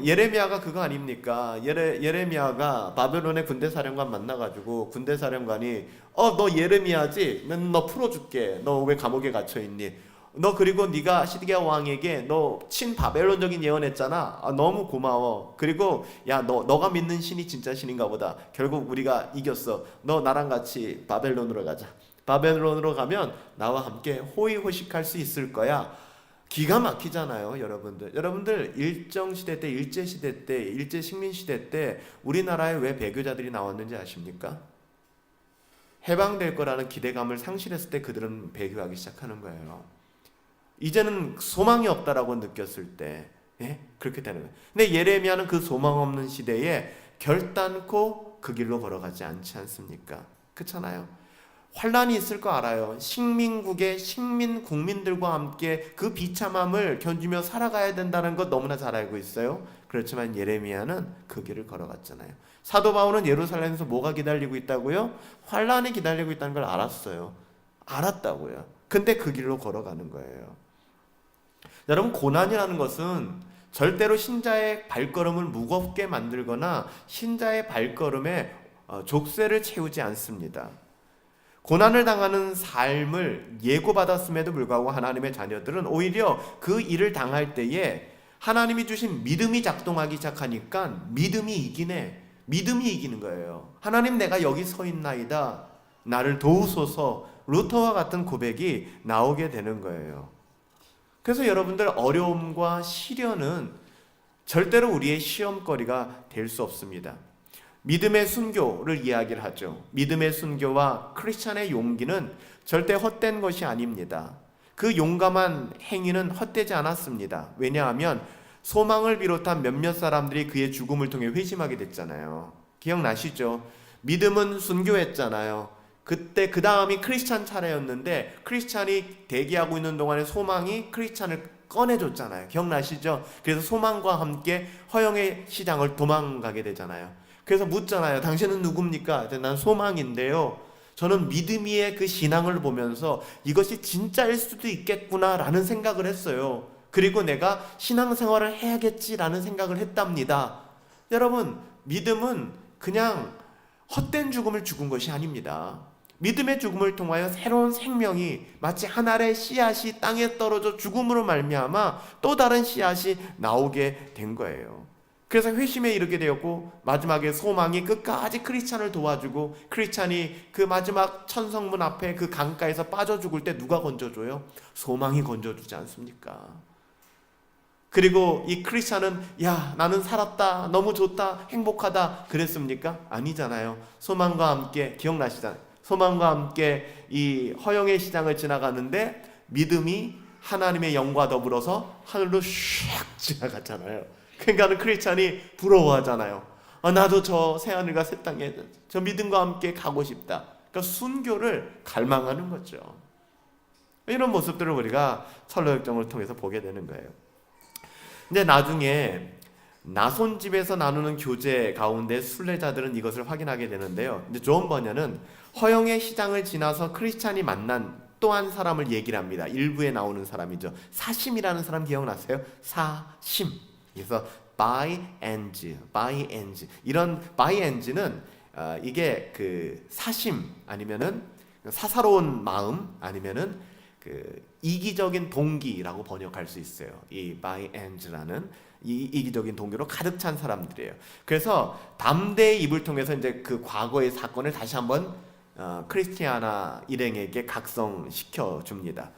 예레미야가 그거 아닙니까? 예레미야가 바벨론의 군대사령관 만나가지고 군대사령관이 너 예레미야지? 너 풀어줄게. 너 왜 감옥에 갇혀있니? 너 그리고 네가 시드기야 왕에게 너 친바벨론적인 예언했잖아. 너무 고마워. 그리고 야 너가 믿는 신이 진짜 신인가 보다. 결국 우리가 이겼어. 너 나랑 같이 바벨론으로 가자. 바벨론으로 가면 나와 함께 호의호식할 수 있을 거야. 기가 막히잖아요, 여러분들 일정시대 때, 일제시대 때, 일제식민시대 때 우리나라에 왜 배교자들이 나왔는지 아십니까? 해방될 거라는 기대감을 상실했을 때 그들은 배교하기 시작하는 거예요. 이제는 소망이 없다라고 느꼈을 때 그렇게 되는 거예요. 근데 예레미야는 그 소망 없는 시대에 결단코 그 길로 걸어가지 않지 않습니까? 그렇잖아요. 환란이 있을 거 알아요. 식민국의 국민들과 함께 그 비참함을 견디며 살아가야 된다는 것 너무나 잘 알고 있어요. 그렇지만 예레미야는 그 길을 걸어갔잖아요. 사도 바울은 예루살렘에서 뭐가 기다리고 있다고요? 환란이 기다리고 있다는 걸 알았다고요. 근데 그 길로 걸어가는 거예요. 여러분, 고난이라는 것은 절대로 신자의 발걸음을 무겁게 만들거나 신자의 발걸음에 족쇄를 채우지 않습니다. 고난을 당하는 삶을 예고받았음에도 불구하고 하나님의 자녀들은 오히려 그 일을 당할 때에 하나님이 주신 믿음이 작동하기 시작하니까 믿음이 이기는 거예요. 하나님, 내가 여기 서 있나이다. 나를 도우소서. 루터와 같은 고백이 나오게 되는 거예요. 그래서 여러분들, 어려움과 시련은 절대로 우리의 시험거리가 될 수 없습니다. 믿음의 순교를 이야기를 하죠. 믿음의 순교와 크리스찬의 용기는 절대 헛된 것이 아닙니다. 그 용감한 행위는 헛되지 않았습니다. 왜냐하면 소망을 비롯한 몇몇 사람들이 그의 죽음을 통해 회심하게 됐잖아요. 기억나시죠? 믿음은 순교했잖아요. 그때 그 다음이 크리스찬 차례였는데 크리스찬이 대기하고 있는 동안에 소망이 크리스찬을 꺼내줬잖아요. 기억나시죠? 그래서 소망과 함께 허영의 시장을 도망가게 되잖아요. 그래서 묻잖아요. 당신은 누굽니까? 난 소망인데요. 저는 믿음이의 그 신앙을 보면서 이것이 진짜일 수도 있겠구나라는 생각을 했어요. 그리고 내가 신앙생활을 해야겠지라는 생각을 했답니다. 여러분, 믿음은 그냥 헛된 죽음을 죽은 것이 아닙니다. 믿음의 죽음을 통하여 새로운 생명이 마치 한 알의 씨앗이 땅에 떨어져 죽음으로 말미암아 또 다른 씨앗이 나오게 된 거예요. 그래서 회심에 이르게 되었고 마지막에 소망이 끝까지 크리스찬을 도와주고 크리스찬이 그 마지막 천성문 앞에 그 강가에서 빠져 죽을 때 누가 건져줘요? 소망이 건져주지 않습니까? 그리고 이 크리스찬은 나는 살았다, 너무 좋다, 행복하다 그랬습니까? 아니잖아요. 소망과 함께, 기억나시잖아요. 소망과 함께 이 허영의 시장을 지나가는데 믿음이 하나님의 영과 더불어서 하늘로 슉 지나갔잖아요. 그러니까 크리스찬이 부러워하잖아요. 나도 저 새하늘과 새 땅에 저 믿음과 함께 가고 싶다. 그러니까 순교를 갈망하는 거죠. 이런 모습들을 우리가 설로역정을 통해서 보게 되는 거예요. 근데 나중에 나손집에서 나누는 교제 가운데 순례자들은 이것을 확인하게 되는데요. 근데 존 버녀는 허영의 시장을 지나서 크리스찬이 만난 또 한 사람을 얘기를 합니다. 일부에 나오는 사람이죠. 사심이라는 사람 기억나세요? 사심. 그래서 by and 이런 by and는 이게 그 사심 아니면은 사사로운 마음 아니면은 그 이기적인 동기라고 번역할 수 있어요. 이 by and라는 이 이기적인 동기로 가득 찬 사람들이에요. 그래서 담대의 입을 통해서 이제 그 과거의 사건을 다시 한번 크리스티아나 일행에게 각성시켜 줍니다.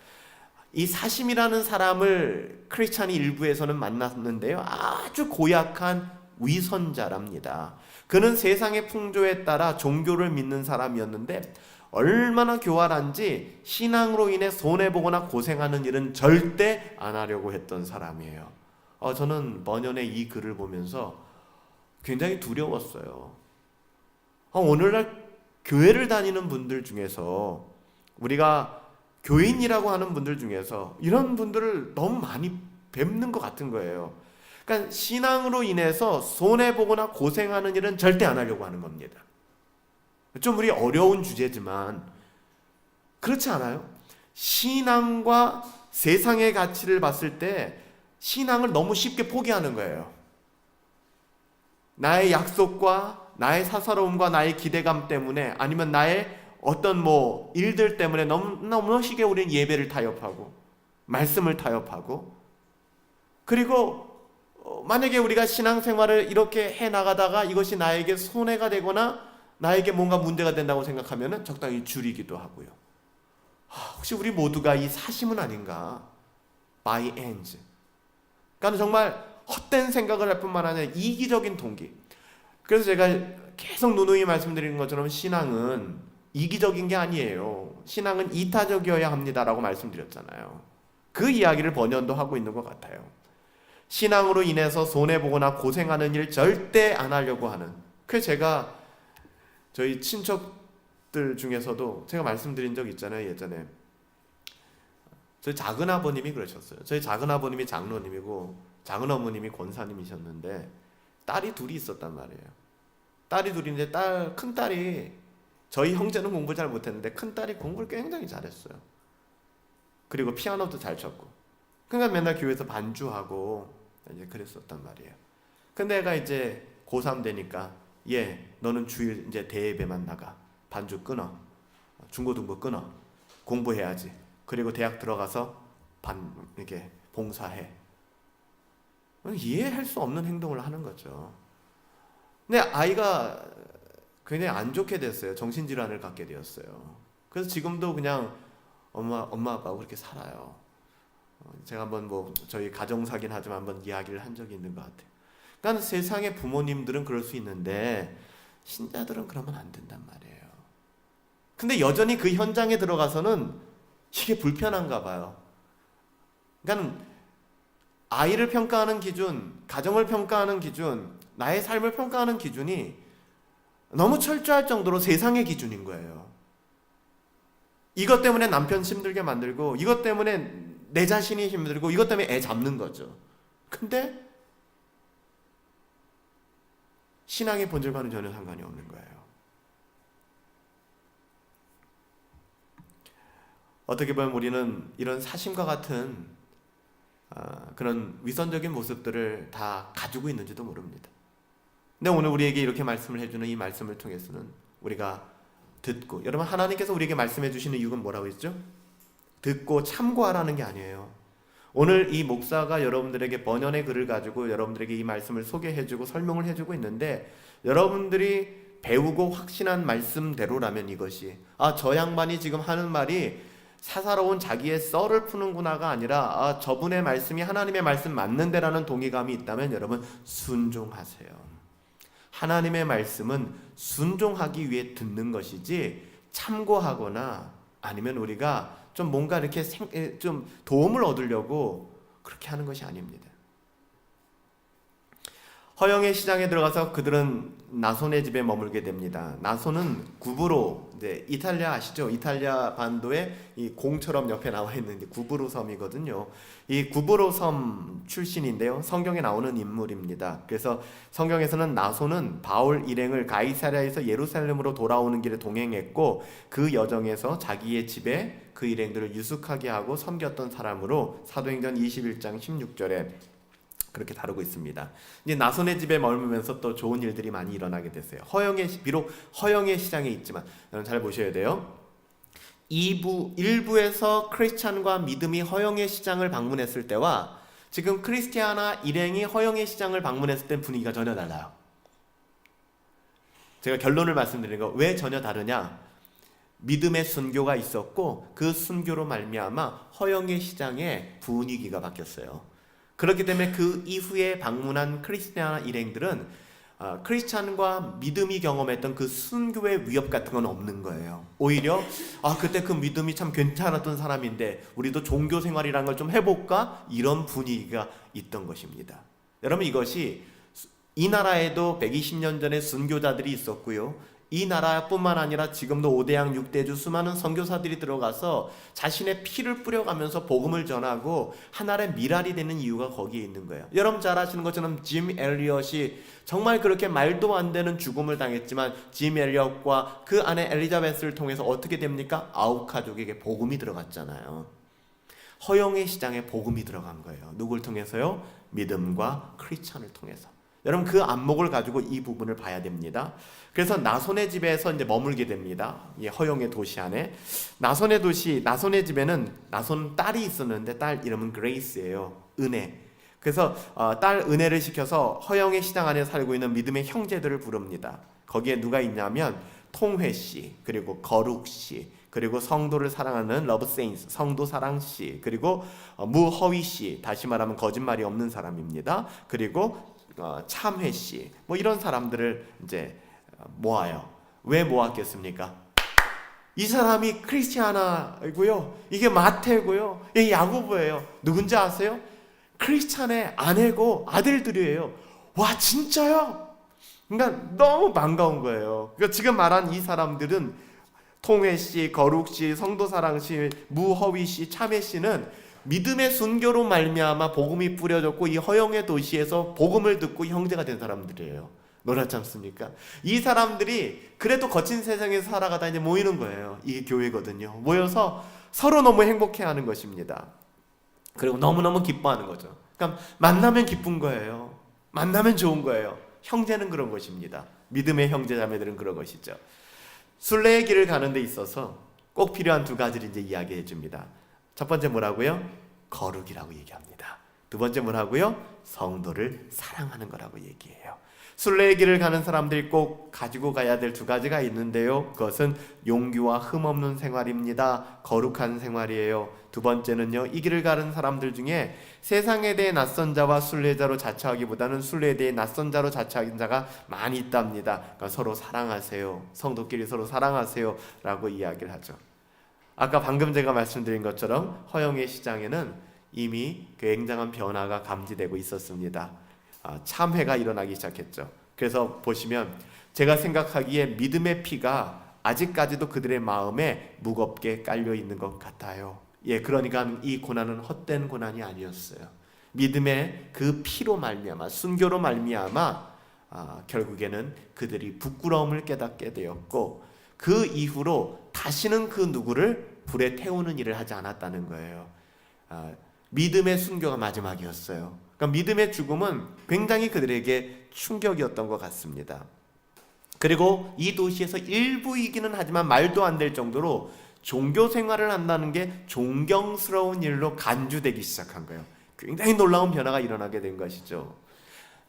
이 사심이라는 사람을 크리스찬이 일부에서는 만났는데요. 아주 고약한 위선자랍니다. 그는 세상의 풍조에 따라 종교를 믿는 사람이었는데 얼마나 교활한지 신앙으로 인해 손해보거나 고생하는 일은 절대 안 하려고 했던 사람이에요. 저는 번연의 이 글을 보면서 굉장히 두려웠어요. 오늘날 교회를 다니는 분들 중에서 우리가 교인이라고 하는 분들 중에서 이런 분들을 너무 많이 뵙는 것 같은 거예요. 그러니까 신앙으로 인해서 손해보거나 고생하는 일은 절대 안 하려고 하는 겁니다. 좀 우리 어려운 주제지만 그렇지 않아요? 신앙과 세상의 가치를 봤을 때 신앙을 너무 쉽게 포기하는 거예요. 나의 약속과 나의 사사로움과 나의 기대감 때문에, 아니면 나의 어떤 일들 때문에 너무 쉽게 우리는 예배를 타협하고 말씀을 타협하고, 그리고 만약에 우리가 신앙생활을 이렇게 해나가다가 이것이 나에게 손해가 되거나 나에게 뭔가 문제가 된다고 생각하면 적당히 줄이기도 하고요. 혹시 우리 모두가 이 사심은 아닌가? by ends. 그러니까 정말 헛된 생각을 할 뿐만 아니라 이기적인 동기. 그래서 제가 계속 누누이 말씀드리는 것처럼 신앙은 이기적인 게 아니에요. 신앙은 이타적이어야 합니다라고 말씀드렸잖아요. 그 이야기를 번연도 하고 있는 것 같아요. 신앙으로 인해서 손해보거나 고생하는 일 절대 안 하려고 하는. 그래서 제가 저희 친척들 중에서도 제가 말씀드린 적 있잖아요. 예전에 저희 작은아버님이 그러셨어요. 저희 작은아버님이 장로님이고 작은어머님이 권사님이셨는데 딸이 둘이 있었단 말이에요. 딸이 둘인데 큰딸이, 저희 형제는 공부 잘 못했는데 큰딸이 공부를 굉장히 잘했어요. 그리고 피아노도 잘 쳤고, 그러니까 맨날 교회에서 반주하고 이제 그랬었단 말이에요. 근데 애가 이제 고3 되니까 너는 주일 이제 대예배만 나가, 반주 끊어, 중고등부 끊어, 공부해야지. 그리고 대학 들어가서 이렇게 봉사해. 이해할 수 없는 행동을 하는 거죠. 근데 아이가 굉장히 안 좋게 됐어요. 정신질환을 갖게 되었어요. 그래서 지금도 그냥 엄마 아빠하고 그렇게 살아요. 제가 한번 저희 가정사긴 하지만 한번 이야기를 한 적이 있는 것 같아요. 그러니까 세상의 부모님들은 그럴 수 있는데 신자들은 그러면 안 된단 말이에요. 근데 여전히 그 현장에 들어가서는 이게 불편한가 봐요. 그러니까 아이를 평가하는 기준, 가정을 평가하는 기준, 나의 삶을 평가하는 기준이 너무 철저할 정도로 세상의 기준인 거예요. 이것 때문에 남편 힘들게 만들고, 이것 때문에 내 자신이 힘들고, 이것 때문에 애 잡는 거죠. 근데 신앙의 본질과는 전혀 상관이 없는 거예요. 어떻게 보면 우리는 이런 사심과 같은 그런 위선적인 모습들을 다 가지고 있는지도 모릅니다. 근데 오늘 우리에게 이렇게 말씀을 해주는 이 말씀을 통해서는 우리가 듣고, 여러분 하나님께서 우리에게 말씀해 주시는 이유는 뭐라고 했죠? 듣고 참고하라는 게 아니에요. 오늘 이 목사가 여러분들에게 번연의 글을 가지고 여러분들에게 이 말씀을 소개해주고 설명을 해주고 있는데, 여러분들이 배우고 확신한 말씀대로라면 이것이 저 양반이 지금 하는 말이 사사로운 자기의 썰을 푸는구나가 아니라 저분의 말씀이 하나님의 말씀 맞는데라는 동의감이 있다면 여러분 순종하세요. 하나님의 말씀은 순종하기 위해 듣는 것이지 참고하거나 아니면 우리가 좀 뭔가 이렇게 좀 도움을 얻으려고 그렇게 하는 것이 아닙니다. 허영의 시장에 들어가서 그들은 나손의 집에 머물게 됩니다. 나손은 구브로, 이탈리아 아시죠? 이탈리아 반도에 이 공처럼 옆에 나와 있는 구브로 섬이거든요. 이 구브로 섬 출신인데요. 성경에 나오는 인물입니다. 그래서 성경에서는 나손은 바울 일행을 가이사랴에서 예루살렘으로 돌아오는 길에 동행했고, 그 여정에서 자기의 집에 그 일행들을 유숙하게 하고 섬겼던 사람으로 사도행전 21장 16절에 그렇게 다루고 있습니다. 이제 나손의 집에 머물면서 또 좋은 일들이 많이 일어나게 됐어요. 비록 허영의 시장에 있지만, 여러분 잘 보셔야 돼요. 1부에서 크리스찬과 믿음이 허영의 시장을 방문했을 때와 지금 크리스티아나 일행이 허영의 시장을 방문했을 때 분위기가 전혀 달라요. 제가 결론을 말씀드리는 거, 왜 전혀 다르냐? 믿음의 순교가 있었고 그 순교로 말미암아 허영의 시장의 분위기가 바뀌었어요. 그렇기 때문에 그 이후에 방문한 크리스티아나 일행들은 크리스찬과 믿음이 경험했던 그 순교의 위협 같은 건 없는 거예요. 오히려 그때 그 믿음이 참 괜찮았던 사람인데 우리도 종교 생활이란 걸 좀 해볼까? 이런 분위기가 있던 것입니다. 여러분 이것이 이 나라에도 120년 전에 순교자들이 있었고요. 이 나라뿐만 아니라 지금도 5대양 6대주 수많은 선교사들이 들어가서 자신의 피를 뿌려가면서 복음을 전하고 하나의 미랄이 되는 이유가 거기에 있는 거예요. 여러분 잘 아시는 것처럼 짐 엘리엇이 정말 그렇게 말도 안 되는 죽음을 당했지만 짐 엘리엇과 그 아내 엘리자베스를 통해서 어떻게 됩니까? 아홉 가족에게 복음이 들어갔잖아요. 허영의 시장에 복음이 들어간 거예요. 누굴 통해서요? 믿음과 크리스찬을 통해서. 여러분 그 안목을 가지고 이 부분을 봐야 됩니다. 그래서 나손의 집에서 이제 머물게 됩니다. 이 허영의 도시 안에. 나손의 집에는 나손 딸이 있었는데 딸 이름은 그레이스예요. 은혜. 그래서 딸 은혜를 시켜서 허영의 시장 안에 살고 있는 믿음의 형제들을 부릅니다. 거기에 누가 있냐면 통회 씨, 그리고 거룩 씨, 그리고 성도를 사랑하는 러브 세인스, 성도 사랑 씨, 그리고 무허위 씨, 다시 말하면 거짓말이 없는 사람입니다. 그리고 참회 씨, 뭐 이런 사람들을 이제 모아요. 왜 모았겠습니까? 이 사람이 크리스티아나이고요, 이게 마태고요, 이게 야고보예요. 누군지 아세요? 크리스찬의 아내고 아들들이에요. 와 진짜요? 그러니까 너무 반가운 거예요. 그러니까 지금 말한 이 사람들은 통회씨, 거룩씨, 성도사랑씨, 무허위씨, 참회씨는 믿음의 순교로 말미암아 복음이 뿌려졌고 이 허영의 도시에서 복음을 듣고 형제가 된 사람들이에요. 놀랍지 않습니까? 이 사람들이 그래도 거친 세상에서 살아가다 이제 모이는 거예요. 이게 교회거든요. 모여서 서로 너무 행복해하는 것입니다. 그리고 너무너무 기뻐하는 거죠. 그러니까 만나면 기쁜 거예요. 만나면 좋은 거예요. 형제는 그런 것입니다. 믿음의 형제 자매들은 그런 것이죠. 순례의 길을 가는 데 있어서 꼭 필요한 두 가지를 이제 이야기해 줍니다. 첫 번째 뭐라고요? 거룩이라고 얘기합니다. 두 번째 뭐라고요? 성도를 사랑하는 거라고 얘기해요. 순례의 길을 가는 사람들이 꼭 가지고 가야 될 두 가지가 있는데요. 그것은 용기와 흠없는 생활입니다. 거룩한 생활이에요. 두 번째는요, 이 길을 가는 사람들 중에 세상에 대해 낯선 자와 순례자로 자처하기보다는 순례에 대해 낯선 자로 자처하는 자가 많이 있답니다. 그러니까 서로 사랑하세요. 성도끼리 서로 사랑하세요 라고 이야기를 하죠. 아까 방금 제가 말씀드린 것처럼 허영의 시장에는 이미 굉장한 변화가 감지되고 있었습니다. 참회가 일어나기 시작했죠. 그래서 보시면 제가 생각하기에 믿음의 피가 아직까지도 그들의 마음에 무겁게 깔려 있는 것 같아요. 그러니까 이 고난은 헛된 고난이 아니었어요. 믿음의 그 피로 말미암아, 순교로 말미암아 결국에는 그들이 부끄러움을 깨닫게 되었고 그 이후로 다시는 그 누구를 불에 태우는 일을 하지 않았다는 거예요. 믿음의 순교가 마지막이었어요. 그러니까 믿음의 죽음은 굉장히 그들에게 충격이었던 것 같습니다. 그리고 이 도시에서 일부이기는 하지만 말도 안 될 정도로 종교 생활을 한다는 게 존경스러운 일로 간주되기 시작한 거예요. 굉장히 놀라운 변화가 일어나게 된 것이죠.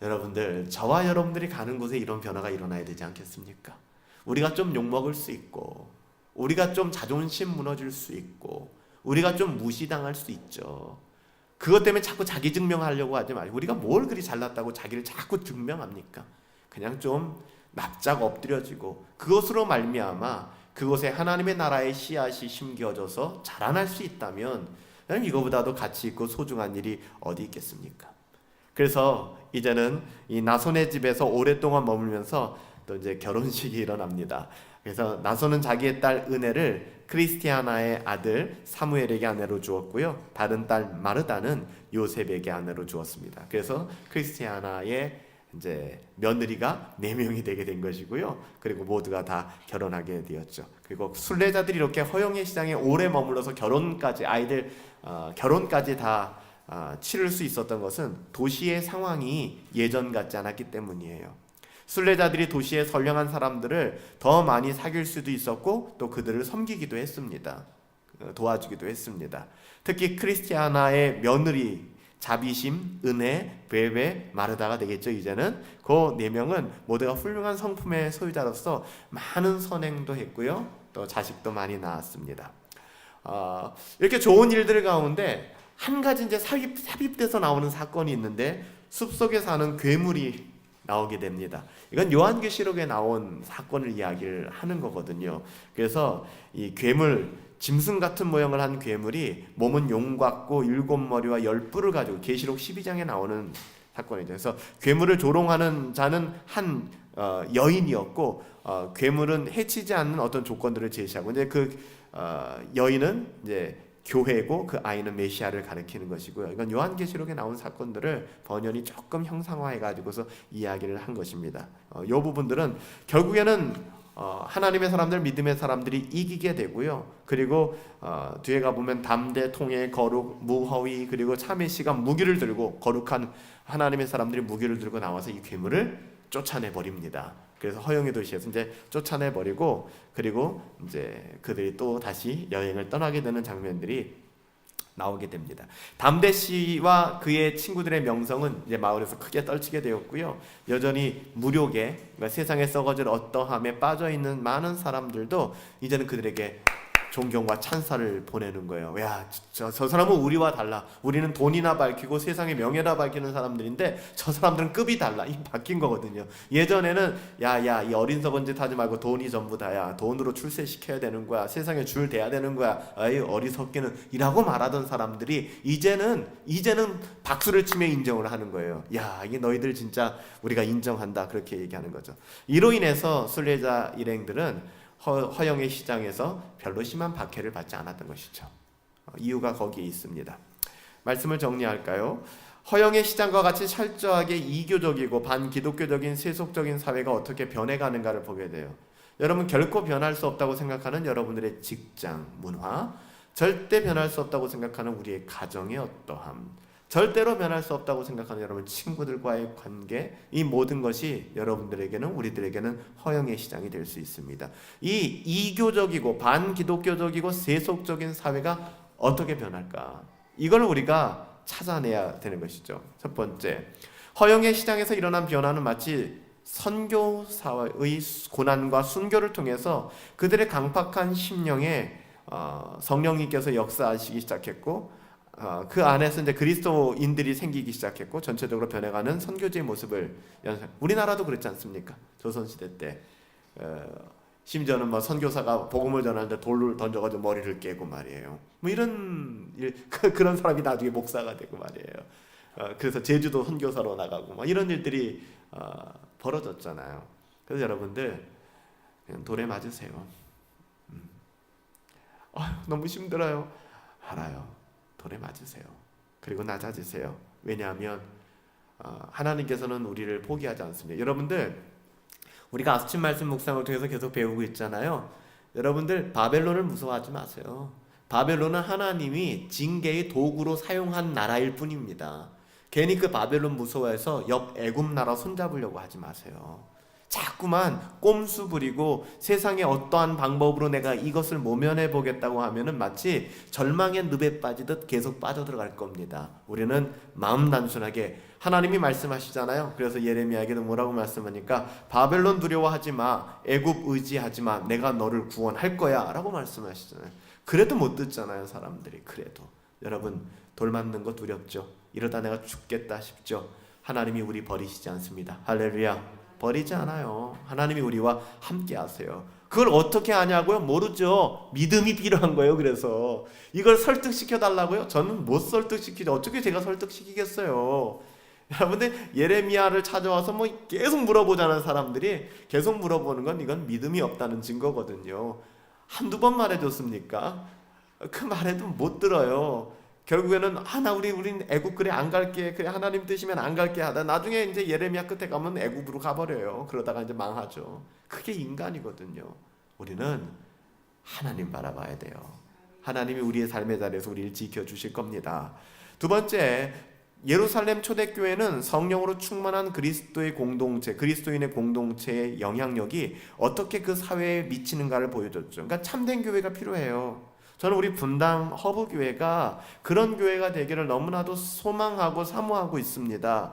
여러분들, 저와 여러분들이 가는 곳에 이런 변화가 일어나야 되지 않겠습니까? 우리가 좀 욕먹을 수 있고, 우리가 좀 자존심 무너질 수 있고, 우리가 좀 무시당할 수 있죠. 그것 때문에 자꾸 자기 증명하려고 하지 말고, 우리가 뭘 그리 잘났다고 자기를 자꾸 증명합니까? 그냥 좀 납작 엎드려지고 그것으로 말미암아 그곳에 하나님의 나라의 씨앗이 심겨져서 자라날 수 있다면 이거보다도 가치 있고 소중한 일이 어디 있겠습니까? 그래서 이제는 이 나손의 집에서 오랫동안 머물면서 또 이제 결혼식이 일어납니다. 그래서 나손은 자기의 딸 은혜를 크리스티아나의 아들 사무엘에게 아내로 주었고요. 다른 딸 마르다는 요셉에게 아내로 주었습니다. 그래서 크리스티아나의 이제 며느리가 4명이 되게 된 것이고요. 그리고 모두가 다 결혼하게 되었죠. 그리고 순례자들이 이렇게 허영의 시장에 오래 머물러서 결혼까지 아이들 결혼까지 다 치를 수 있었던 것은 도시의 상황이 예전 같지 않았기 때문이에요. 순례자들이 도시의 선량한 사람들을 더 많이 사귈 수도 있었고 또 그들을 섬기기도 했습니다. 도와주기도 했습니다. 특히 크리스티아나의 며느리 자비심, 은혜, 베베, 마르다가 되겠죠. 이제는 그 4명은 모두가 훌륭한 성품의 소유자로서 많은 선행도 했고요. 또 자식도 많이 낳았습니다. 이렇게 좋은 일들 가운데 한 가지 이제 삽입돼서 나오는 사건이 있는데 숲속에 사는 괴물이 나오게 됩니다. 이건 요한계시록에 나온 사건을 이야기를 하는 거거든요. 그래서 이 괴물, 짐승 같은 모양을 한 괴물이 몸은 용 같고 7머리와 10뿔을 가지고 계시록 12장에 나오는 사건이죠. 그래서 괴물을 조롱하는 자는 한 여인이었고 괴물은 해치지 않는 어떤 조건들을 제시하고 이제 그 여인은 이제 교회고 그 아이는 메시아를 가리키는 것이고요. 이건 요한계시록에 나온 사건들을 번연이 조금 형상화해 가지고서 이야기를 한 것입니다. 이 부분들은 결국에는 하나님의 사람들, 믿음의 사람들이 이기게 되고요. 그리고 뒤에 가보면 담대, 통해, 거룩, 무허위, 그리고 참회 시간 무기를 들고 거룩한 하나님의 사람들이 무기를 들고 나와서 이 괴물을 쫓아내 버립니다. 그래서 허영의 도시에서 이제 쫓아내 버리고 그리고 이제 그들이 또 다시 여행을 떠나게 되는 장면들이 나오게 됩니다. 담대 씨와 그의 친구들의 명성은 이제 마을에서 크게 떨치게 되었고요. 여전히 무료계, 그러니까 세상에 썩어질 어떠함에 빠져 있는 많은 사람들도 이제는 그들에게 존경과 찬사를 보내는 거예요. 야, 저 사람은 우리와 달라. 우리는 돈이나 밝히고 세상의 명예나 밝히는 사람들인데 저 사람들은 급이 달라. 이게 바뀐 거거든요. 예전에는 야야 이 어린석은 짓 하지 말고 돈이 전부 다야. 돈으로 출세시켜야 되는 거야. 세상에 줄 대야 되는 거야. 아이 어리석기는 이라고 말하던 사람들이 이제는 박수를 치며 인정을 하는 거예요. 야, 이게 너희들 진짜 우리가 인정한다. 그렇게 얘기하는 거죠. 이로 인해서 순례자 일행들은 허영의 시장에서 별로 심한 박해를 받지 않았던 것이죠. 이유가 거기에 있습니다. 말씀을 정리할까요? 허영의 시장과 같이 철저하게 이교적이고 반기독교적인 세속적인 사회가 어떻게 변해가는가를 보게 돼요. 여러분 결코 변할 수 없다고 생각하는 여러분들의 직장, 문화, 절대 변할 수 없다고 생각하는 우리의 가정의 어떠함, 절대로 변할 수 없다고 생각하는 여러분 친구들과의 관계, 이 모든 것이 여러분들에게는 우리들에게는 허영의 시장이 될 수 있습니다. 이 이교적이고 반기독교적이고 세속적인 사회가 어떻게 변할까? 이걸 우리가 찾아내야 되는 것이죠. 첫 번째, 허영의 시장에서 일어난 변화는 마치 선교사의 고난과 순교를 통해서 그들의 강팍한 심령에 성령님께서 역사하시기 시작했고 그 안에서 이제 그리스도인들이 생기기 시작했고 전체적으로 변해가는 선교지의 모습을 우리나라도 그렇지 않습니까? 조선시대 때 심지어는 뭐 선교사가 복음을 전하는데 돌을 던져가지고 머리를 깨고 말이에요. 뭐 이런 그런 사람이 나중에 목사가 되고 말이에요. 그래서 제주도 선교사로 나가고 뭐 이런 일들이 벌어졌잖아요. 그래서 여러분들 그냥 돌에 맞으세요. 너무 힘들어요. 알아요. 돌에 맞으세요. 그리고 낮아지세요. 왜냐하면 하나님께서는 우리를 포기하지 않습니다. 여러분들 우리가 아침 말씀 묵상을 통해서 계속 배우고 있잖아요. 여러분들 바벨론을 무서워하지 마세요. 바벨론은 하나님이 징계의 도구로 사용한 나라일 뿐입니다. 괜히 그 바벨론 무서워해서 옆 애굽 나라 손잡으려고 하지 마세요. 자꾸만 꼼수 부리고 세상의 어떠한 방법으로 내가 이것을 모면해 보겠다고 하면은 마치 절망의 늪에 빠지듯 계속 빠져들어갈 겁니다. 우리는 마음 단순하게 하나님이 말씀하시잖아요. 그래서 예레미야에게도 뭐라고 말씀하니까 바벨론 두려워하지 마, 애굽 의지하지 마, 내가 너를 구원할 거야 라고 말씀하시잖아요. 그래도 못 듣잖아요, 사람들이. 그래도 여러분 돌 맞는 거 두렵죠? 이러다 내가 죽겠다 싶죠? 하나님이 우리 버리시지 않습니다. 할렐루야. 버리지 않아요. 하나님이 우리와 함께 하세요. 그걸 어떻게 아냐고요? 모르죠. 믿음이 필요한 거예요. 그래서 이걸 설득시켜 달라고요? 저는 못 설득시키죠. 어떻게 제가 설득시키겠어요? 여러분들 예레미야를 찾아와서 뭐 계속 물어보자는 사람들이 계속 물어보는 건 이건 믿음이 없다는 증거거든요. 한두 번 말해줬습니까? 그 말해도 못 들어요. 결국에는 우린 애굽 그래 안 갈게, 그래 하나님 뜻이면 안 갈게 하다 나중에 이제 예레미야 끝에 가면 애굽으로 가버려요. 그러다가 이제 망하죠. 그게 인간이거든요. 우리는 하나님 바라봐야 돼요. 하나님이 우리의 삶의 자리에서 우리를 지켜주실 겁니다. 두 번째, 예루살렘 초대교회는 성령으로 충만한 그리스도의 공동체, 그리스도인의 공동체의 영향력이 어떻게 그 사회에 미치는가를 보여줬죠. 그러니까 참된 교회가 필요해요. 저는 우리 분당 허브교회가 그런 교회가 되기를 너무나도 소망하고 사모하고 있습니다.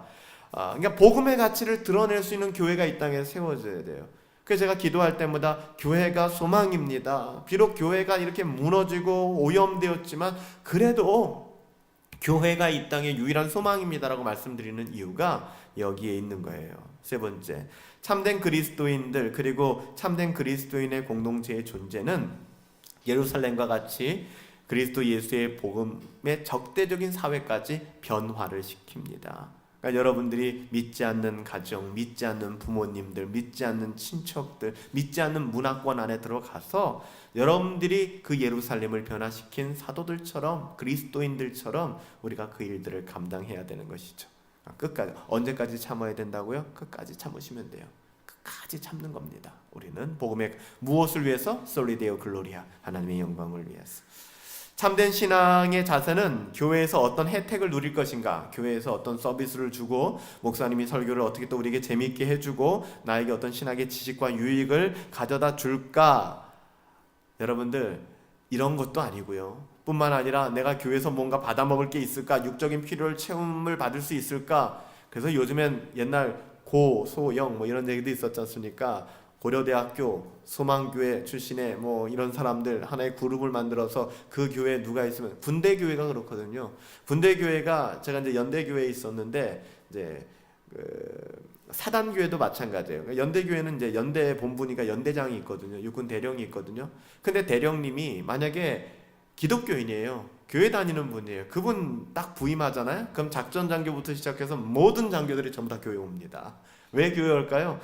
그러니까 복음의 가치를 드러낼 수 있는 교회가 이 땅에 세워져야 돼요. 그래서 제가 기도할 때마다 교회가 소망입니다. 비록 교회가 이렇게 무너지고 오염되었지만 그래도 교회가 이 땅의 유일한 소망입니다라고 말씀드리는 이유가 여기에 있는 거예요. 세 번째, 참된 그리스도인들 그리고 참된 그리스도인의 공동체의 존재는 예루살렘과 같이 그리스도 예수의 복음의 적대적인 사회까지 변화를 시킵니다. 그러니까 그러니까 여러분들이 믿지 않는 가정, 믿지 않는 부모님들, 믿지 않는 친척들, 믿지 않는 문화권 안에 들어가서 여러분들이 그 예루살렘을 변화시킨 사도들처럼, 그리스도인들처럼 우리가 그 일들을 감당해야 되는 것이죠. 끝까지. 언제까지 참아야 된다고요? 끝까지 참으시면 돼요. 끝까지 참는 겁니다. 우리는 복음의 무엇을 위해서? 솔리 데오 글로리아, 하나님의 영광을 위해서. 참된 신앙의 자세는 교회에서 어떤 혜택을 누릴 것인가, 교회에서 어떤 서비스를 주고 목사님이 설교를 어떻게 또 우리에게 재미있게 해주고 나에게 어떤 신학의 지식과 유익을 가져다 줄까. 여러분들, 이런 것도 아니고요. 뿐만 아니라 내가 교회에서 뭔가 받아먹을 게 있을까, 육적인 필요를 채움을 받을 수 있을까. 그래서 요즘엔 옛날 고, 소, 영 뭐 이런 얘기도 있었지 않습니까? 고려대학교 소망교회 출신의 뭐 이런 사람들 하나의 그룹을 만들어서 그 교회에 누가 있으면, 군대교회가 그렇거든요. 군대교회가, 제가 이제 연대교회에 있었는데 이제 사단교회도 마찬가지예요. 연대교회는 이제 연대 본부니까 연대장이 있거든요. 육군 대령이 있거든요. 근데 대령님이 만약에 기독교인이에요. 교회 다니는 분이에요. 그분 딱 부임하잖아요. 그럼 작전 장교부터 시작해서 모든 장교들이 전부 다 교회 옵니다. 왜 교회 올까요?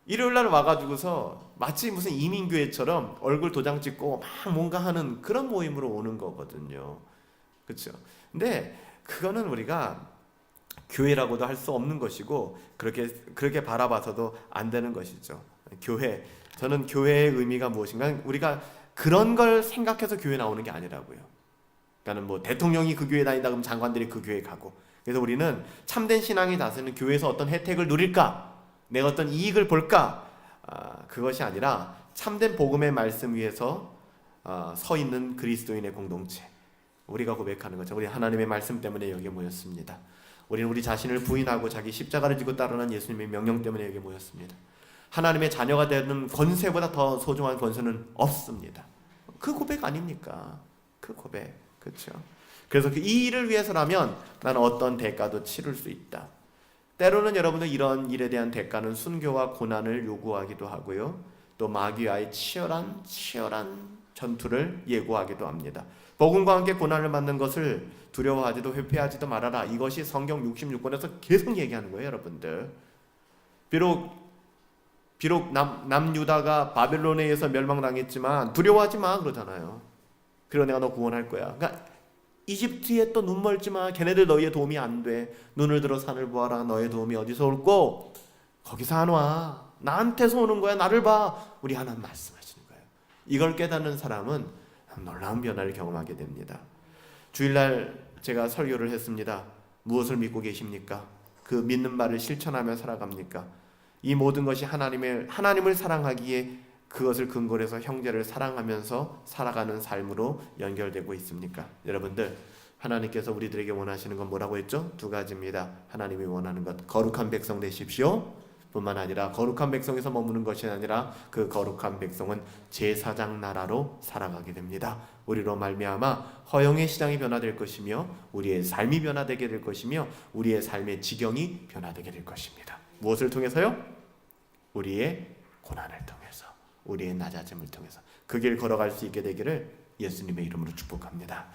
일요일날 와가지고서 마치 무슨 이민교회처럼 얼굴 도장 찍고 막 뭔가 하는 그런 모임으로 오는 거거든요. 그렇죠? 근데 그거는 우리가 교회라고도 할 수 없는 것이고 그렇게 바라봐서도 안 되는 것이죠. 교회, 저는 교회의 의미가 무엇인가, 우리가 그런 걸 생각해서 교회 나오는 게 아니라고요. 그러니까 뭐 대통령이 그 교회 다닌다 그러면 장관들이 그 교회 가고. 그래서 우리는 참된 신앙의 자세는 교회에서 어떤 혜택을 누릴까, 내가 어떤 이익을 볼까, 그것이 아니라 참된 복음의 말씀 위에서 서 있는 그리스도인의 공동체, 우리가 고백하는 거죠. 우리 하나님의 말씀 때문에 여기에 모였습니다. 우리는 우리 자신을 부인하고 자기 십자가를 지고 따르는 예수님의 명령 때문에 여기 모였습니다. 하나님의 자녀가 되는 권세보다 더 소중한 권세는 없습니다. 그 고백 아닙니까? 그 고백. 그렇죠? 그래서 이 일을 위해서라면 나는 어떤 대가도 치를 수 있다. 때로는 여러분들 이런 일에 대한 대가는 순교와 고난을 요구하기도 하고요. 또 마귀와의 치열한 전투를 예고하기도 합니다. 복음과 함께 고난을 받는 것을 두려워하지도 회피하지도 말아라. 이것이 성경 66권에서 계속 얘기하는 거예요, 여러분들. 비록 남유다가 바벨론에 의해서 멸망당했지만 두려워하지 마 그러잖아요. 그리고 내가 너 구원할 거야. 그러니까 이집트에 또 눈 멀지 마. 걔네들 너희의 도움이 안 돼. 눈을 들어 산을 보아라. 너의 도움이 어디서 올꼬? 거기서 안 와. 나한테서 오는 거야. 나를 봐. 우리 하나님 말씀하시는 거예요. 이걸 깨닫는 사람은 놀라운 변화를 경험하게 됩니다. 주일날 제가 설교를 했습니다. 무엇을 믿고 계십니까? 그 믿는 바를 실천하며 살아갑니까? 이 모든 것이 하나님을 사랑하기에 그것을 근거로 해서 형제를 사랑하면서 살아가는 삶으로 연결되고 있습니까? 여러분들, 하나님께서 우리들에게 원하시는 건 뭐라고 했죠? 두 가지입니다. 하나님이 원하는 것, 거룩한 백성 되십시오. 뿐만 아니라 거룩한 백성에서 머무는 것이 아니라 그 거룩한 백성은 제사장 나라로 살아가게 됩니다. 우리로 말미암아 허영의 시장이 변화될 것이며 우리의 삶이 변화되게 될 것이며 우리의 삶의 지경이 변화되게 될 것입니다. 무엇을 통해서요? 우리의 고난을 통해서, 우리의 낮아짐을 통해서 그 길 걸어갈 수 있게 되기를 예수님의 이름으로 축복합니다.